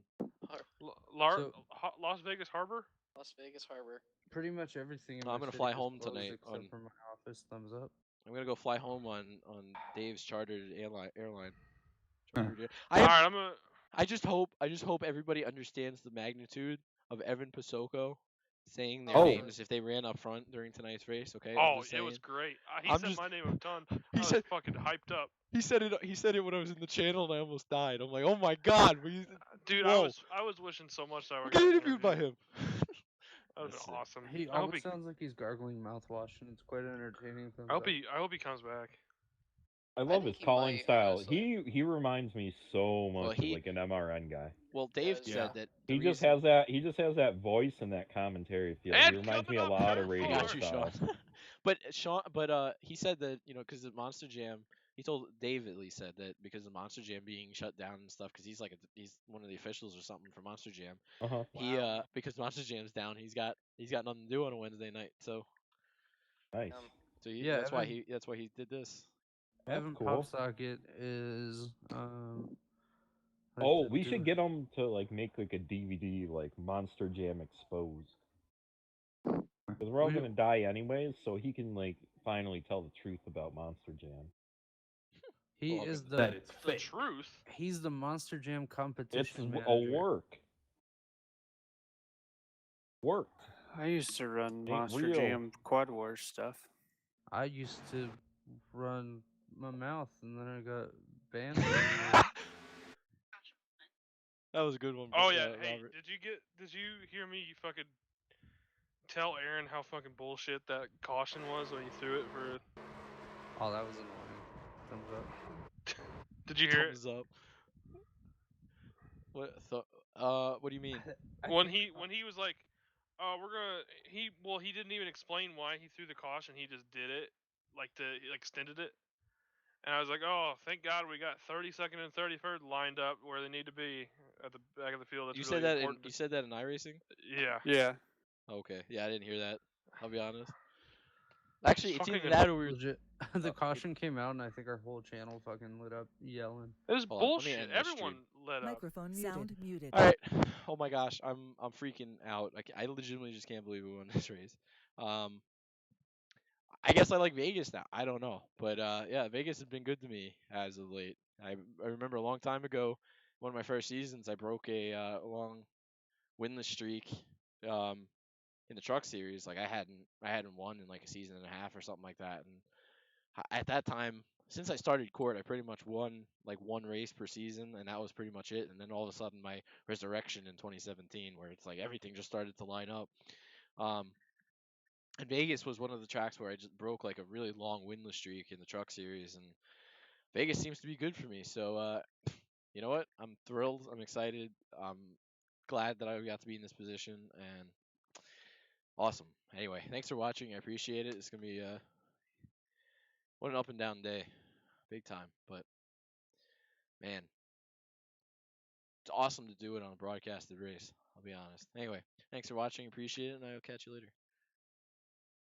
Las Vegas Harbor. Las Vegas Harbor. Pretty much everything in I'm the gonna city fly is home closed tonight except on. for my office. Thumbs up. I'm gonna go fly home on Dave's chartered airline. All right, I just hope everybody understands the magnitude of Evan Pasoko saying their names if they ran up front during tonight's race. Okay. I'm Oh, just it was saying. great. He I'm said just- my name a ton. He I said- was fucking hyped up. He said it. He said it when I was in the channel, and I almost died. I'm like, oh my god, Dude, whoa. I was wishing so much that I would get interviewed by him. That would have been awesome. He I hope almost sounds like he's gargling mouthwash, and it's quite entertaining. Thumbs I hope up. I hope he comes back. I love his think he calling might, style. honestly. He reminds me so much Well, of like an MRN guy. Well, Dave Yeah. said that He just has that voice and that commentary feel. And he reminds me a coming up lot of turn radio I got you, style. Sean. but he said that because the Monster Jam, he told Dave at least said that because of Monster Jam being shut down and stuff, because he's one of the officials or something for Monster Jam. Uh-huh. He because Monster Jam's down, he's got nothing to do on a Wednesday night. So nice. So Yeah, that's why he did this. Evan cool. Popsocket is Oh, we should get him to like make like a DVD like Monster Jam Exposed. Because we're all gonna die anyways, so he can like finally tell the truth about Monster Jam. He is the truth. He's the Monster Jam competition It's manager. a work. I used to run Ain't Monster real. Jam Quad Wars stuff. I used to run my mouth, and then I got banned. That was a good one. Oh yeah, hey, Robert. did you hear me fucking tell Aaron how fucking bullshit that caution was when you threw it for? Oh, that was annoying. Thumbs up. Did you hear Thumbs up. What do you mean? When he was like, oh, he didn't even explain why he threw the caution. He just did it, he extended it. And I was like, oh, thank God we got 32nd and 33rd lined up where they need to be at the back of the field. That's You really said that important. you said that in iRacing? Yeah. Yeah. Okay. Yeah, I didn't hear that. I'll be honest. Actually, it's either fucking that or we were. Legit. The caution came out, and I think our whole channel fucking lit up yelling. It was Hold on, let me bullshit. end this Everyone stream. let up. Microphone sound muted. All right. Oh my gosh, I'm freaking out. I legitimately just can't believe we won this race. I guess I like Vegas now. I don't know, but yeah, Vegas has been good to me as of late. I remember a long time ago, one of my first seasons, I broke a long winless streak in the truck series. Like I hadn't won in like a season and a half or something like that. And at that time, since I started court, I pretty much won like one race per season, and that was pretty much it. And then all of a sudden, my resurrection in 2017, where it's like everything just started to line up. And Vegas was one of the tracks where I just broke like a really long winless streak in the truck series, and Vegas seems to be good for me. So, you know what? I'm thrilled. I'm excited. I'm glad that I got to be in this position, and awesome. Anyway, thanks for watching. I appreciate it. It's gonna be what an up and down day, big time. But man, it's awesome to do it on a broadcasted race. I'll be honest. Anyway, thanks for watching. Appreciate it, and I'll catch you later.